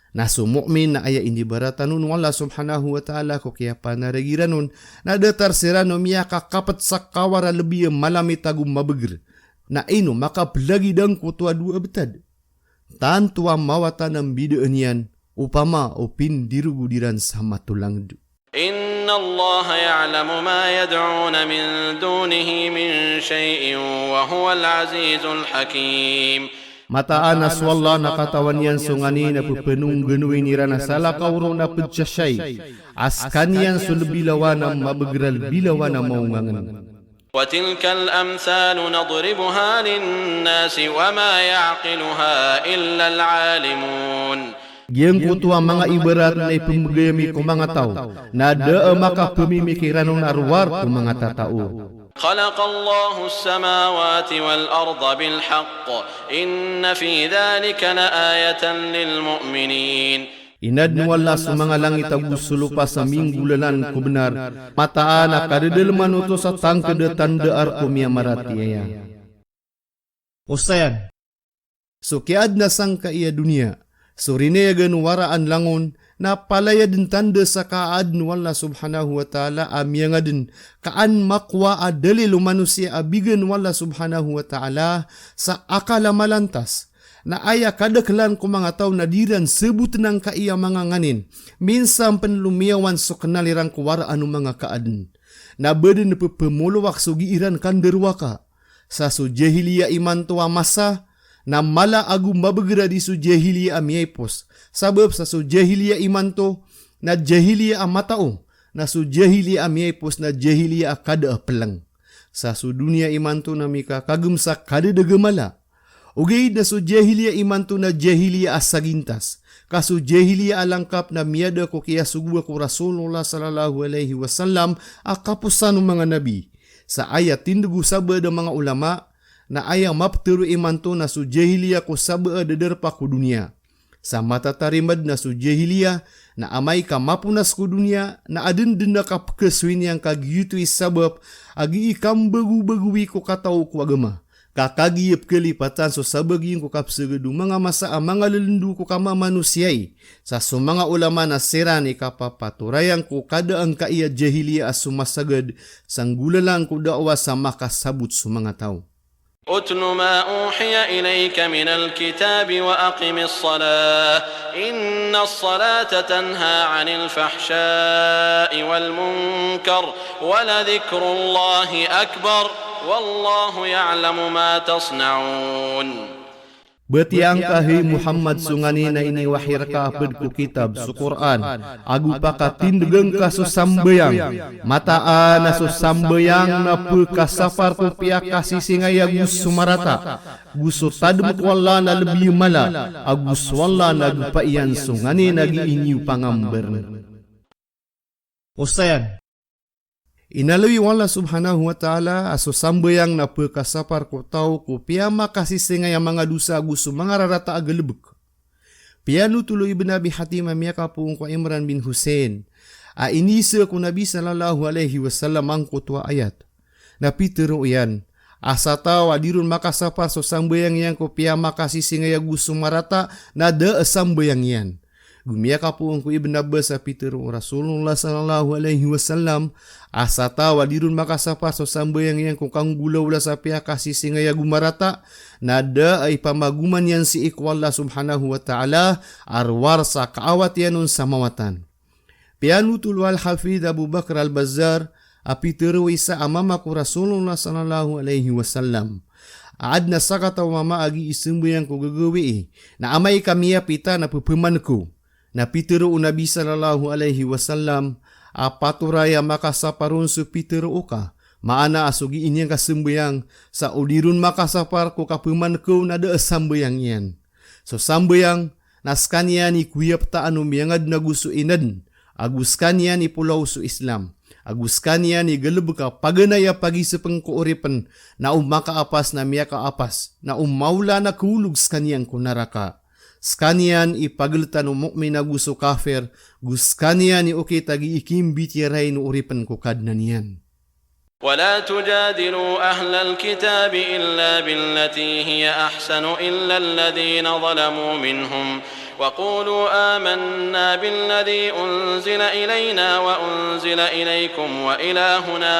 Na sumu'min na aya inibaratan nun wala subhanahu wa ta'ala ko kaya panarigiran nun na detar sirano miya kakapat sa kawara lebih malami tagum mabegir na ino makaplagi dang kutua dua betad. Tantua mawatan ng bidaan yan, upama o pindirugudiran sa matulangdu. Inna Allah ya'lamu ma yad'una min dunihi min shay'in wa huwa al-azizul hakim. Mataan aswallah nakatawan yan sungani na pupenung genuin irana salah kauro na pedsyasay. Askan yan sulabilawa na mabagral bilawa na maungangan. وتلك الأمثال نضربها للناس وما يعقلها إلا العالمون. Yang kutua mga ibarat na ipumagayami ko mga tao na daa makapamimikiran ng arwar ko mga tatao. خلق الله السماوات والأرض بالحق إن في ذلك لآية للمؤمنين. Inadnuwala sa mga langit agusulupa sa minggulalan ko benar. Mataan akadadalman uto sa tangkada tandaar ko miya maratiaya. Ustayan, so kiad na sang kaiya dunia, so rineyagan waraan langon, na palaya din tanda sa kaad nuwala subhanahu wa ta'ala amya nga din, kaan makwa adali lumanusia abigan wala subhanahu wa ta'ala sa akala malantas, na aya kadaklan ko mga tao na diran sebut ng kaiya mga nganin, minsan panlumiyawan so kanalirang kuwara anu mga kaaden, na badan na pepemuluwak so giiran kanderwa ka, sa so jahiliya iman tuwa masa, na mala agu mabagera di so jahiliya amiyaypos, sabab sa so jahiliya iman to, na jahiliya amatao, na so jahiliya amiyaypos na jahiliya kada pelang, sa so dunia iman to na mika kagum sa kada dagamala, ugay na so jahiliya iman to na jahiliya asagintas. Kaso jahiliya alangkap na miyada ko kaya sugwa ko Rasulullah sallallahu alaihi wasallam akapusan ng mga nabi. Sa ayat tindugu sabda mga ulama na ayang mapturu iman to na so jahiliya ko sabda derpa ko dunia. sa matatarimad na su jahiliyah na amay ka mapunas ko dunia na adin din na kapkaswin yang kagyutoy sabab agi ikam bagu-baguwi ko kataw ko agama. Kakagiyap kelipatan so sabagin ko kapsagadu mga masa mga lelendu ko kama manusiay sa sumanga ulama na serani kapapaturayan ko kada ang kaiya jahiliya as sumasagad sanggulalang ko dakwa sa makasabot sumanga tao. أتل ما أوحي إليك من الكتاب وأقم الصلاة إن الصلاة تنهى عن الفحشاء والمنكر ولذكر الله أكبر والله يعلم ما تصنعون. Betiang kahi Muhammad sungani na ini wahir ka apad ku kitab su Quran agu paka tindegeng ka susambayang mataan na susambayang na pekasafar ku piak kasih singaya gus sumarata guso tadem wala na lebih mala agus wala na gupaian sungani nagi inyu pangamber. Ustayan inalawi wala subhanahu wa ta'ala aso sambayang na pekasapar ko tau ko piyama kasih singay mga dusa gusto mga rarata agalubuk. Piyanu tuloy ibn Abi Hatim amiyaka po ko Imran bin Hussein. Inisa ko Nabi sallallahu alaihi wasallam ang kutwa ayat. Napitero yan. Asa tau adirun makasapar so sambayang yan ko piyama kasih singay gusto marata na da sambayang yan. Gumiyaka po ko Ibn Abbas sa pitero Rasulullah sallallahu alaihi wasallam asa tawa dirun makasapa so sambayang yang kung kang gulaw la sa pia kasih singaya gumarata nada ay pamaguman yan si ikwalla subhanahu wa ta'ala arwar sa kaawat yanun sa mawatan. Pianutul wal hafid Abu Bakr al-Bazzar apitero isa amama ko Rasulullah sallallahu alaihi wasallam. Aad na sakata mama agi isumbayang ko gagawi na amay kamiya pita na pupuman ko. Napitero Nabi sallallahu alaihi wasallam apaturaya makasaparun su pitero uka maana asugi inyang kasembayang sa udirun makasapar ko kapuman ko na da sambayang yan. So sambayang naskanya ni kuyap ta anu miangad na gusto inad aguskan ni pulau su Islam aguskan ni galub ka paganaya pagi sa pengkooripan na makaapas na miya kaapas na maula na kulug skanyang kunaraka. Skanian ipagalitan ng mu'min na gusto kafir, guskanian ni okay tagi ikimbit yaray no uripan ko kadnan yan. ولا تجادلوا أهل الكتاب إلا بالتي هي أحسن إلا الذين ظلموا منهم وقولوا آمنا بالذي أنزل إلينا وأنزل إليكم وإلهنا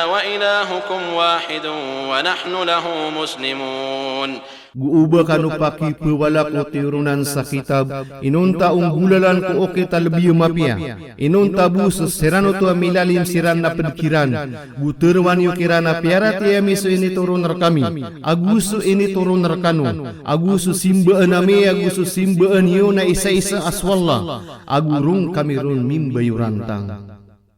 وإلهكم واحد ونحن له مسلمون. Guuba kanu paki pewala ko tirunan sa kitab, inunta unggulalan ko oke talbiyo mapia, inunta busos serano to milalim siran na pedkiran, guturwan yu kirana piara tiya miso ini turun rekami, agusu ini turun rekanu, agusu simbaan nami, agusu simbaan yu na isa-isa aswalla, agurung kami run mimbayu rantang.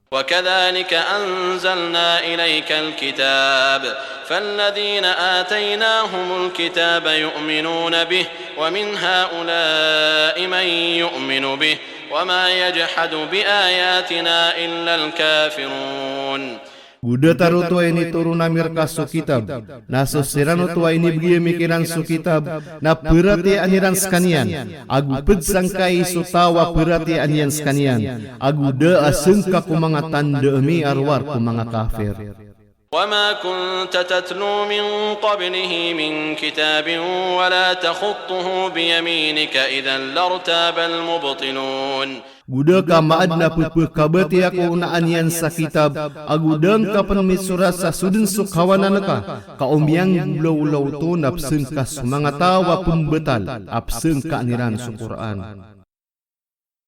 وكذلك أنزلنا إليك الكتاب فالذين آتيناهم الكتاب يؤمنون به ومن هؤلاء من يؤمن به وما يجحد بآياتنا إلا الكافرون. Buda tarutua ini turun amir kasu kitab. Naso serano tua ini bagi mikiran su kitab. Na perati aniran skanian. Agu pedsangkai su tawa perati anian skanian. Agu de asengka kumanga tanda mi arwar kumanga kafir. وما كنت تتلو من قبله من كتاب ولا تخطه بيمينك إذا لارتاب المبطلون. Gudaka maad na pupukabati ako unaan yan sa kitab, agudang kapanmit surat sa sudin sukhawanan ka, kaumyang law-law to napseng ka mga tawa pumbetal, apseng ka aniran sa Quran.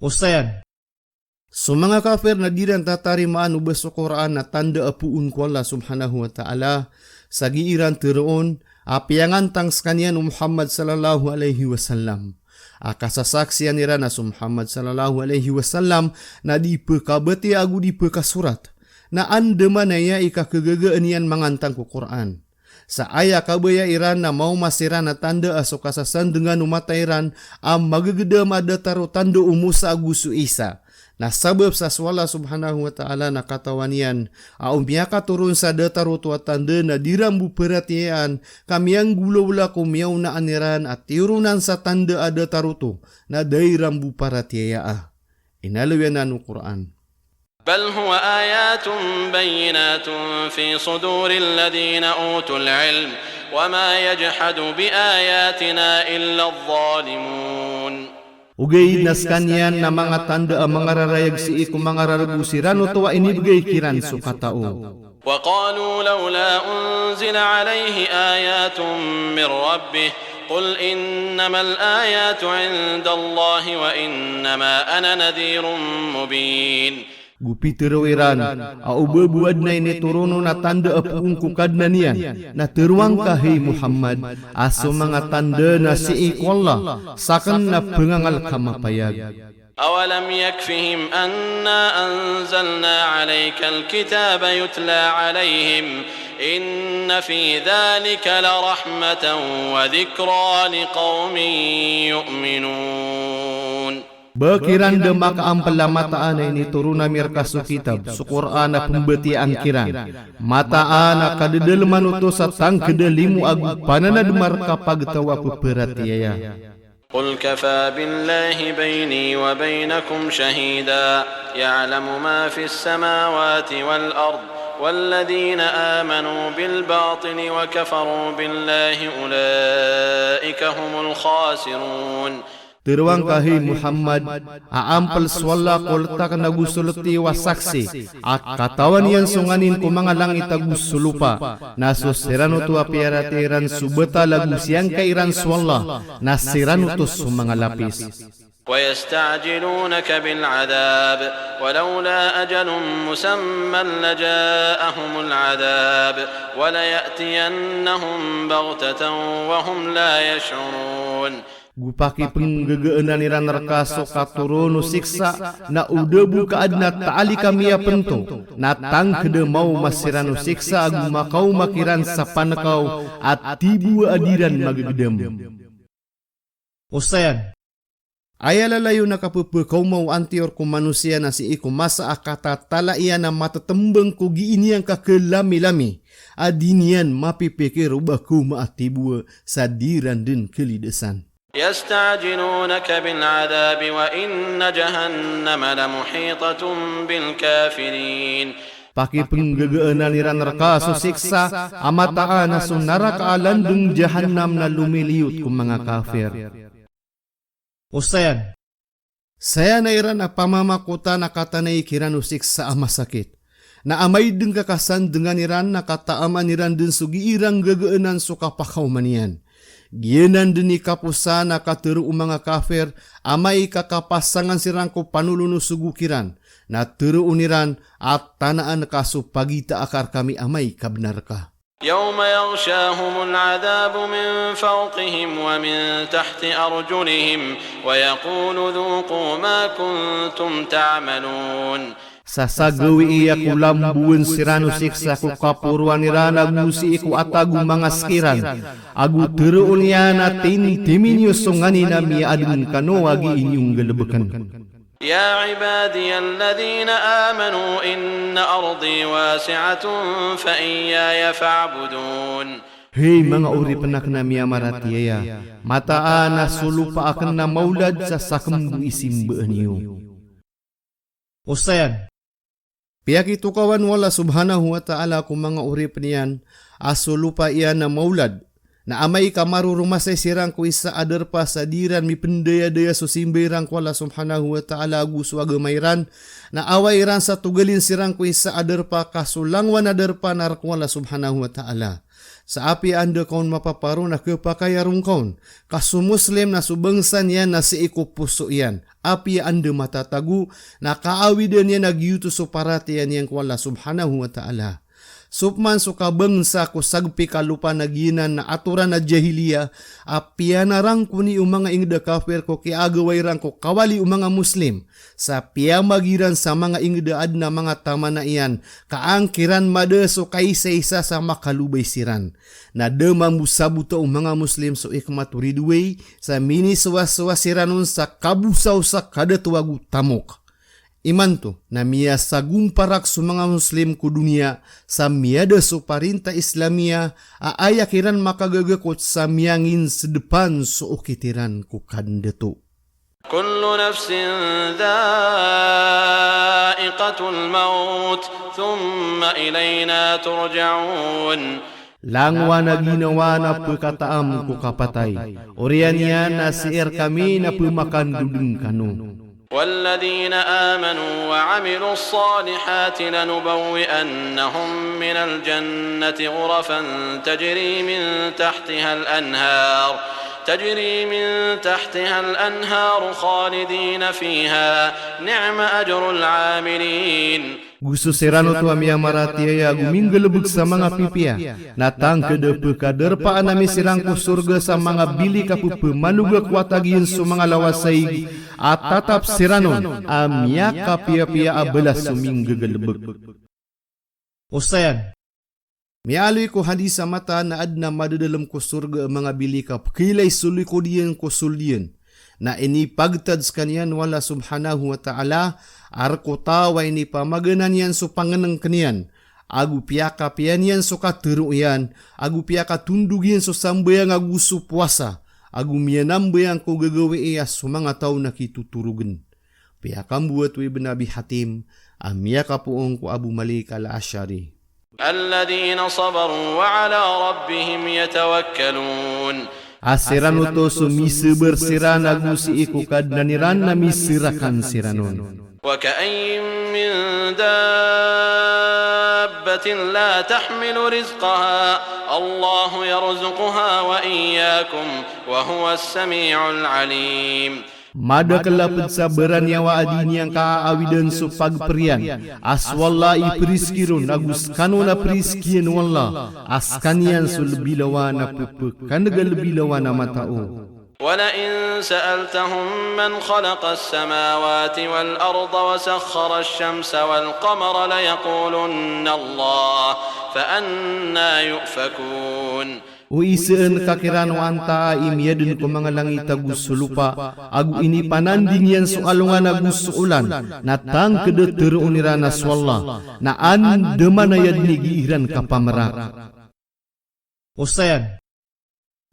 Ustayan, so mga kafir na diran tatarimaan ubas sa Quran na tanda apuun ko Allah subhanahu wa ta'ala, sa giiran teroon, apiangan tangs kanyan Muhammad sallallahu alaihi wasallam. Akasasaksian nira na Muhammad sallallahu alaihi wasallam na di pekabati agu di pekasurat na andeman na ya ika kegagaan yan mangantang ku Quran. Sa aya kabaya iran na mau masiran na tanda aso kasasan dengan umat iran am magagedam ada taro tanda umusa agusu isa. Na sabab sa swala subhanahu wa ta'ala na katawanian, aum miyaka turun sa dataruto at tanda na dirambu perhatian, kami ang gulawla kumiyaw na aniran at tirunan sa tanda ada taruto na dairambu paratiyaa. Inalawian na ng Quran. بل هو آيات بينات في صدور الذين أوتوا العلم وما يجحد بآياتنا إلا الظالمون. Ugay naskanyan na mga tanda ang mga rarayag si iku mga raragusiran o tuwa inibigay kiran so katao. وقالوا لولا أنزل عليه آيات من ربه قل إنما الآيات عند الله وإنما أنا نذير مبين. Gupi teruiran, au bebuad na ini turuno na tanda apung kukad na niyan, na teruang kahai Muhammad, aso mga tanda na si ikwallah, sakan na pengangal kamapayag. أولم يكفهم أنا أنزلنا عليك الكتاب يتلى عليهم إن في ذلك لرحمة وذكرى لقوم يؤمنون. Bekiran demak ampela mataan ini turuna mirkasu kitab su Quran na pembeti angkiran mataan kadedeleman utus satang kedelimu agu panana demar kapag tawa peperatiaya. قل كفى بالله بيني وبينكم شهيدا يعلم ما في السماوات والأرض والذين آمنوا بالباطل وكفروا بالله أولئك هم الخاسرون. Teruang kahai Muhammad aampel swalla koltak nagusulti wasaksi katawan yang sunganin ko mga langit agusulupa nasusirano tu apiaratiran subeta lagu siang kairan swalla nasirano tu sumanga lapis. ويستعجلونك بالعذاب ولولا أجل مسمى لجاءهم العذاب وليأتينهم بغتة وهم لا يشعرون. Gupaki penggegeenan iran nerkaso katurono siksa na udebu kaadna taali kami pento na tang kede mau masirano siksa agu makau makiran sa panakaw at tibu adiran magagedem. Usayan ayalalayo na kapupakaw mau antior ko manusia na si iku masa akata tala iya na matatembeng ko giiniang kakelami-lami adinian mapipikir ubahku maatibu sa diran din kelidesan. يستعجلونك بالعذاب وإن جهنم لمحيطة بالكافرين. Paki penggegeenan iran neraka siksa amataan na sunaraka alandung jahannam na lumiliut kung mga kafir. Usayan, saya na iran na pamamakuta na katanay kiran siksa amasakit. Na amay deng kakasan dengan iran na kataaman iran dun sugi irang gegeenan suka pakaw manian. Giyanan din ikapusa na katero mga kafir, amay kakapasangan sirangko panuluno sugukiran, na tero uniran at tanaan kasupagita akar kami amay kabnar ka. يوم يغشاهم العذاب من فوقهم ومن تحت أرجلهم ويقول ذوقوا ما كنتم تعملون. Sasagawi iya ku lambuan sirano siksa ku kapuruan irana gusi iku atagu mga skiran. Agu teruun niya natin timinyo sungani na miadun kano agi inyong galabakan. Ya ibadi alladhina amanu inna ardi wasi'atun fa iyaya fa'budun. Hei mga uri penak na miya maratiyaya, mataan na sulupa akan na maulad sa sakambu isimbaan niyo. Usayan, pihak itu kawan wala subhanahu wa ta'ala kung mga urip niyan, aso lupa iyan na maulad, na amay kamaru rumah say sirang ko isa adar pa sa diran mi pendaya-daya susimbirang ko wala subhanahu wa ta'ala gusto agamayran, na awairan sa tugalin sirang ko isa adar pa kasulangwan adar pa narak wala subhanahu wa ta'ala. Sa api anda kaun mapaparo na kepakayarong kaun, kasu muslim na subangsan yan na si iku puso yan. Api anda matatagu na kaawidan yan nagyuto so paratiyan yan ko Allah subhanahu wa ta'ala. Supman suka bangsa ko sagpi kalupa naginan na aturan na jahiliya, apian narang kuni umanga ingda kafir ko kiagawairan ko kawali umanga muslim. Sa piyamagiran sa mga ingda ad na mga tama na iyan, kaangkiran madeso kaisa-isa sa makalubay siran. Na demamusabuto umanga muslim so ikmaturidway sa mini suwa-suwa siranon sa kabusaw sa kadatuwagu tamok. Iman to na miya sagumparak sa mga Muslim ku dunia sa miada so parinta Islamia aayakiran makagagakot sa miyangin sa depan so ukitiran ku kandeto. كل نفس ذائقة الموت ثم إلينا ترجعون. Langwa na ginawa na pagkataam ko kapatay. Orian yan na siir kami na pumakan dudung kanu. والذين آمنوا وعملوا الصالحات لنبوئنهم من الجنة غرفا تجري من تحتها الأنهار خالدين فيها نعم أجر العاملين. Gusto serano tu amia maratia guminggelebeg sa mga pipia. Natang kedepe kaderpaan nami sirang ku surga sa mga bili kapu pemanuga kuatagian su mga lawasai at tatap siranon amia kapia-pia abelas suminggelebeg. Ustayan, mialoy ko hadis sa mata na adna madadalam ko surga mga bili kap kilay suloy ko diyan ko suldiyan. Na ini pagtads kanian wala subhanahu wa ta'ala arko tawa ini pamaganan yan so panganang kanian agu piyaka piyan yan so katiru yan agu piyaka tundug yan so sambayang agu so puasa agu miyanambayang ko gagawi iya so mga tao na kituturugan piyakam buat wi benabi hatim amiyaka puong ko Abu Malik al-Ashari. الذين صبروا وعلى ربهم يتوكلون. Asirano to sumisi bersiran agu si iku kadnaniran na misirakan siranon. وكأي من دابة لا تحمل رزقها الله يرزقها وإياكم وهو السميع العليم. Mada kelapet sabaran yawa adini yang kaawidan so pagperian aswalla ipriskirun agus kanuna priskian walla askanian so lebih lawana pupuk kandaga lebih lawana matao. ولئن سألتهم من خلق السماوات والأرض وسخر الشمس والقمر ليقولن الله فأنا يؤفكون. Uiseen kakiran wanta imyadun ko mga langit agus sulupa agu ini pananding yan so alungan agus suulan natang kedeter unirana swalla na an demanayad ni giiran kapamarak. Ustayan,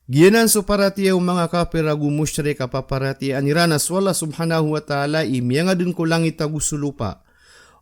giyanan so paratiya mga kafir agu musyrik kapaparatiya anirana swalla subhanahu wa ta'ala imyangadun ko langit agus sulupa.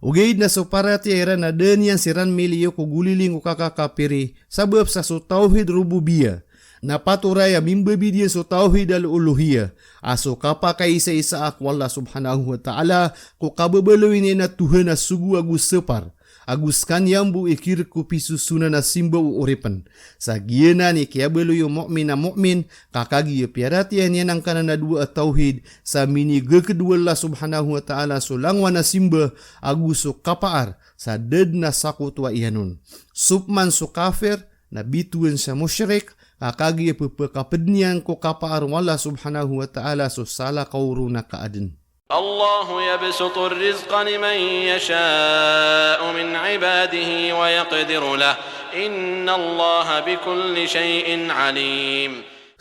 Ugaid na so paratiya na den yan siran miliyo ko guliling ko kakakapiri sabab sa so tauhid rububiyah na paturaya mimbabidiyan so tauhid al-uluhiyah aso kapakay isa-isa akwalla subhanahu wa ta'ala ko kababaloy na Tuhan na sugu agus separ agus kanyang bu ikir ko pisusuna na simba uripan sa giyana ni kiabaloy mu'min na mu'min kakagi piaratiyan yan ang kanana dua tauhid sa mini kedua Allah subhanahu wa ta'ala so langwa na simba agus so kapaar sa ded na sakut wa iyanun supman so kafir na bituan sa musyrik kakagi pupakapednian ko kapaar wala subhanahu wa ta'ala so sala kauru na kaadin. الله يبسط الرزق لمن يشاء من عباده ويقدر له إن الله بكل شيء عليم.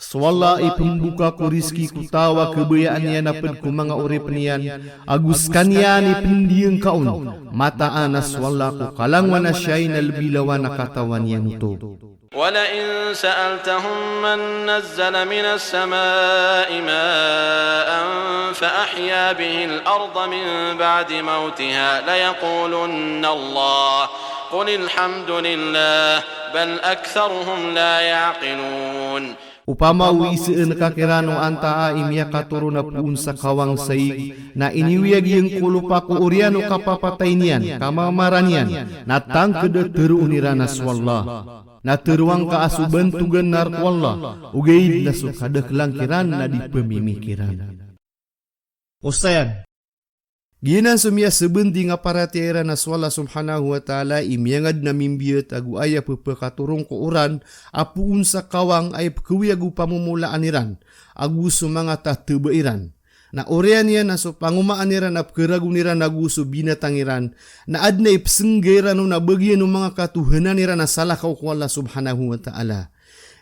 Swalla ipembuka ko rizki ku tawa kebayaan niya napad ko mga urip niyan agus kanya ni pindiang kaon mataan na swalla ko kalangwan na siya'y nalbilawan na katawan niyan to. ولئن سألتهم من نزل من السماء ماء فأحيا به الأرض من بعد موتها ليقولن الله قل الحمد لله بل أكثرهم لا يعقلون. Upama uiseen kakirano anta imya katuro na puun sa kawang saig na iniwiyag yung kulupa ko uriano kapapatay niyan kamamaranian na tangkada teruunira na swalla na teruang kaasuban tugan narkwalla ugaid na sukada kelangkiran na di pemimikiran. Ustayan, ginan sumia sebendi nga paratiera na swalla subhanahu wa ta'ala imyangad na mimbiyat agu aya pepekaturong ko uran apuun sa kawang ay pekuwi agu pamumulaan niran agu sumanga tatebairan na orean niya na so pangumaan niran ap keragu niran agu so binatangiran na adna ipsenggeran na bagian ng mga katuhanan niran na salah kau ko Allah subhanahu wa ta'ala.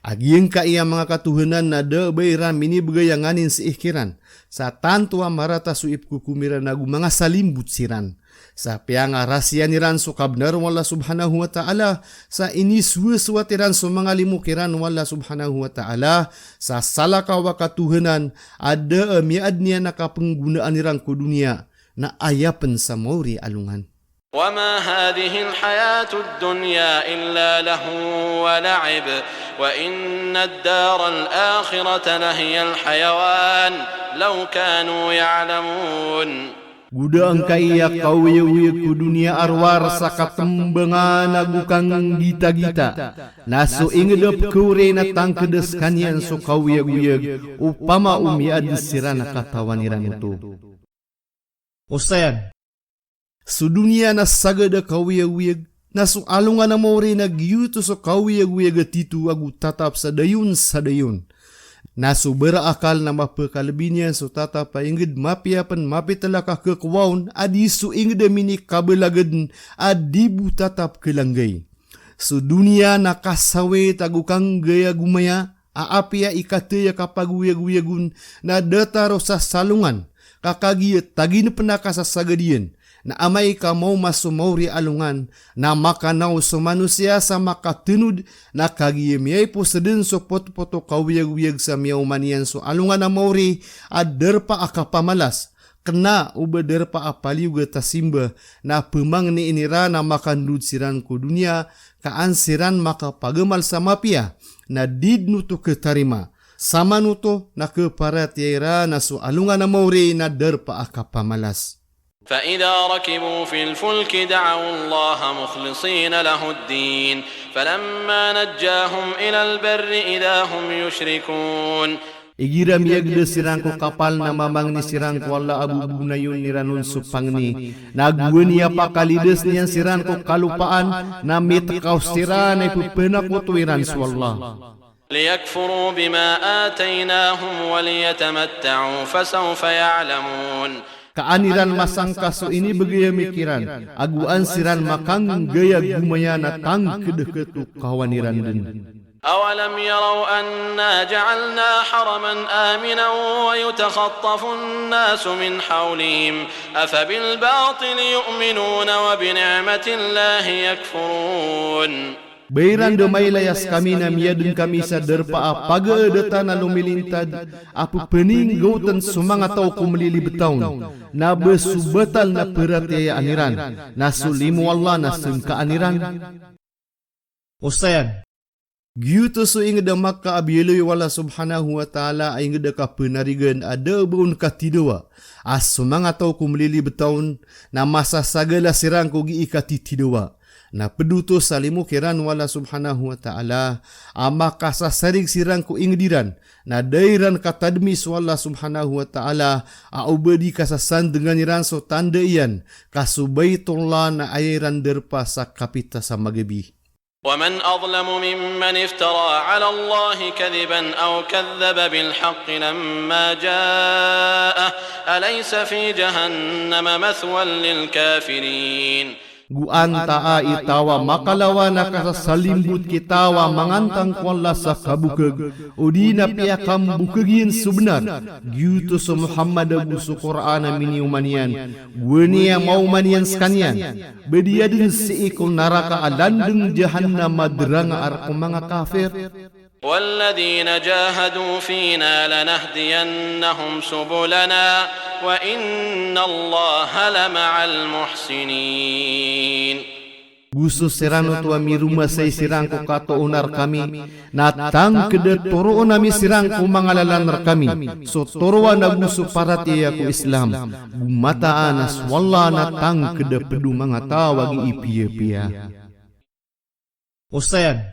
Agieng ka iya mga katuhanan na de bayram ini begayanganin seikiran. Sa tantua marata suip kukumiran nagu mga salimbut siran. Sa pianga rasya niran so kabnar wala subhanahu wa ta'ala. Sa ini suwatiran so mga limukiran wala subhanahu wa ta'ala. Sa salakawa katuhanan ada miad niya nakapenggunaan niran ku dunia na ayapan sa mauri alungan. وما هذه الحياة الدنيا إلا لهو ولعب وإن الدار الآخرة لهي الحيوان لو كانوا يعلمون. Guda angkai ya kau ye ku dunia arwar sakatembengan agukang gita-gita. Nasu ingedep kure na tangkedes kanian so kau ye upama ad sirana katawaniran itu. Ustayan. Sudunia na sagada kawiyag-wiyag, na so alungan na mauri na giyuto so kawiyag-wiyag titu agu tatap sa dayon. Na so berakal na mapakalabinya so tatap pa ingid mapiapan mapitalaka kekwaun adi so ingid mini kabelagad adibu tatap kelanggay. Sudunia na kasawe tagukang gaya gumaya, aapia ikataya kapaguyag-wiyagun na dataro sa salungan, kakagiyat tagin penaka sa sagadian. Na amay ka mau masumauri alungan, na makanaw so manusia sa makatinud, na kagiyemiyay po sa din so poto kawiyag-wiyag sa miyaw manian so alungan na mauri, aderpa akapamalas, kena ubaderpa apaliw tasimba, na pemang ni inira na makandud siran ko dunia, kaan siran makapagemal sa mapia, na didnuto ketarima, sama nuto na keparatiira na so alungan na mauri na derpa akapamalas. فإذا ركبوا في الفلك دعوا الله مخلصين له الدين فلما نجاهم إلى البر إذا هم يشركون. Igira miyagda sirangko kapal na mamang ni sirangko wala abu bunayon ni ranun supangni. Nagwen niya pakalides niyan sirangko kalupaan na mitakaw siran ay pupenako tuwiran swalla. ليكفروا بما آتيناهم وليتمتعوا فسوف يعلمون. Kaaniran masangka so ini begaya mikiran, aguan siran makang gaya gumaya na tang kedeketu kawaniran din. أولم يروا أنا جعلنا حرما آمنا ويتخطف الناس من حولهم أفبالباطل يؤمنون وبنعمة الله يكفرون. Bairan domay layas kami na miyadun kami sa derpa pagaedatan na lumilintad apu pening gautan sumanga tao kumlilibetawn na besubatal na peratiaya aniran na sulimu Allah na sengka aniran. Ustayan, giyuto so inged makka abiyeloy wala subhanahu wa ta'ala ay inged ka penarigan ada buun katidawa as sumanga tao kumlilibetawn na masasagala sirang kogi ikati tidawa. Na peduto salimu kiran wala subhanahu wa ta'ala ama kasasarig sirang ko ingdiran na dairan katadmis wala subhanahu wa ta'ala aubadi kasasan dengan iran so tanda iyan kasubaytullah na ayran derpa sa kapita sa magabi. ومن أظلم ممن افترى على الله كذبا أو كذب بالحق لما جاءه أليس في جهنم مثوى للكافرين. Guan taa itawa makalawa na kasasalimbut kitawa mangantang kwalla sa kabukag udi na piakam bukagin subnar gyuto sa Muhammad agusu Qur'an miniumanian gunia maumanian skanian bedia din si ikul naraka alandeng jahannam madrang arko mga kafir. والذين جاهدوا فينا لنهدينهم سبلنا وإن الله لمع المحسنين. Gusto sirano tua mi rumah say sirangko kato unar kami natang kede toro nami sirangko mangalalan kami so toroa na gusto para tiya ko Islam gumataan as wala natang kede pedu mga tawag ipiya-piya. Ustayan,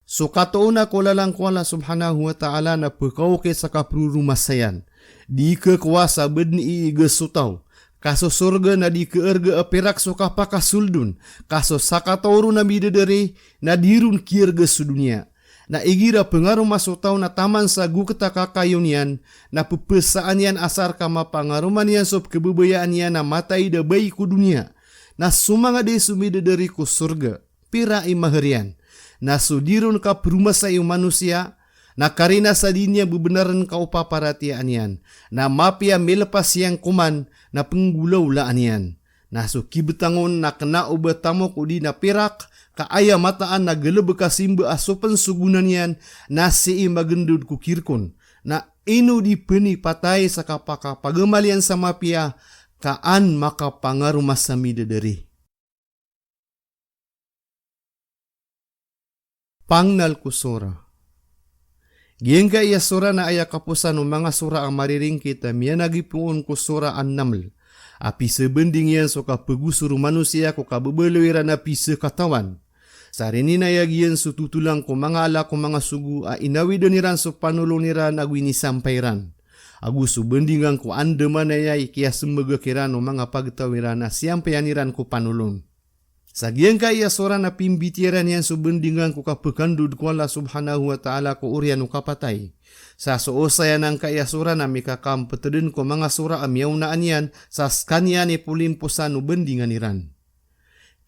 so katoona ko lalang ko Allah subhanahu wa ta'ala na pekaw ke sa kaprurumasayan. Di ke kuasa bedni iigesutaw. Kaso surga na di ke erga aperak so kapakasuldun. Kaso sakatauru na bidadari na dirun kirga sudunia. Na igira pengaruh masutaw na taman sa guketa kakayunian na pepesaan yan asar kama pangaruman yan sob kebebayaan yan na matai da bayi ku dunia. Na sumanga de sumidadari ku surga. Pira imaherian. na sudirun ka perumah sa iyong manusia, na karina sa dinya bebenaran ka upaparatian yan, na mapia melepas yang kuman na penggulaw laan yan, na suki betangon na kena ubatamok udi na pirak, ka aya mataan na gelebe ka simba asupan sugunan yan, na si magendud kukirkon, na inu dipeni patay sa kapaka pagemalian sa mapia, kaan maka pangaruh masami dederi. Pangnal ku sura. Giengka iya sura na aya kapusan ng mga sura ang mariring kita miya nagipuon ku sura an-Naml. Api sebending yan so kapagusuro manusia ko kabebelewira na pisa katawan. Sarini na yagiyan so tutulang ko mga ala ko mga sugu a inawi doniran so panulong niran agwini sampairan. Agu so bendingan ko andeman na yay kaya sumbaga kiran o mga pagtawiran na siyampayaniran ko panulong. Sagian ka iya sora na pimbitiran yan subendingan ko kapekandud ko Allah subhanahu wa ta'ala ko urian ukapatay. Sa soosayan ang kaya sora na mikakam petedun ko mga sura amyaw na anyan sa skanya ni pulimpusan ubendingan iran.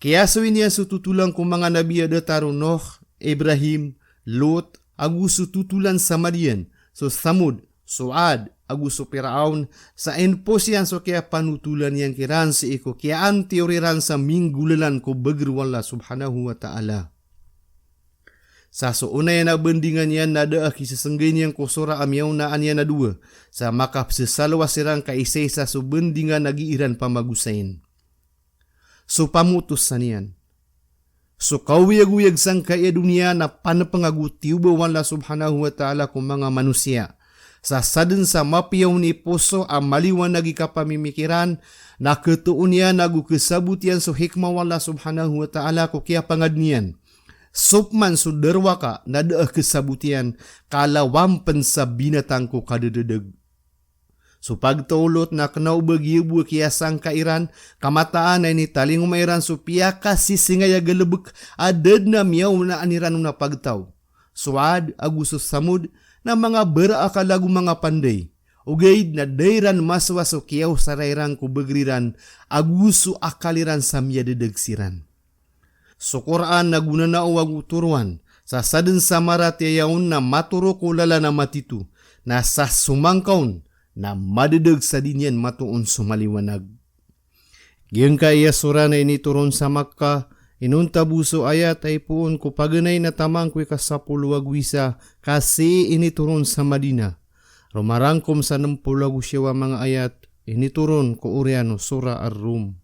Kaya suwin yan sututulang ko mga nabi ada taru Noh, Ibrahim, Lot, agu sututulan Samadian, so Samud, Suad, agu so Firaun, sa enpos yan so kaya panutulan yang kiran si iko, kaya ang teoriran sa minggulalan ko begerwala subhanahu wa ta'ala. Sa so unay na bendingan yan nada kisasenggain yang kusura amyaw na anya na dua, sa makap sesalwa sirang kaisay sa so bendingan nagiiran pamagusain. So pamutus sanian. So kawiyag-uyag sang kaya dunia na panapangaguti uba wala subhanahu wa ta'ala kung mga manusia. Sa sadin sa mapiyaw ni poso ang maliwan nagi kapamimikiran na ketuun niya nagu kesabutian so hikmah wala subhanahu wa ta'ala ko kaya pangadnian. Supman so derwa ka na daah kesabutian kalawampan sa binatang ko kadededeg. So pagtaulot na kenau bagiyabu kaya sang kairan kamataan na ini taling umairan so piyaka sisingaya gelebek aded na miyaw na aniran na pagtaw. Suad agusos samud na mga beraakalagu mga panday. Ugaid na dayran maswaso kiyaw sarayran ko begriran aguso akaliran sa miya dedegsiran. So Quran na gunanao agu turuan sa sadin samarat yayaon na maturo ko lala na matitu na sa sumangkaon na madedeg sa dinyan matuon sumaliwanag. Giyang ka iya sura na inituron sa Makkah, inunta buso ayat ay puon ko paganay na tamang ko'y kasapulwagwisa kasi inituron sa Madina. Rumarangkom sa 60 siya mga ayat, inituron ko uriano sura Ar-Rum.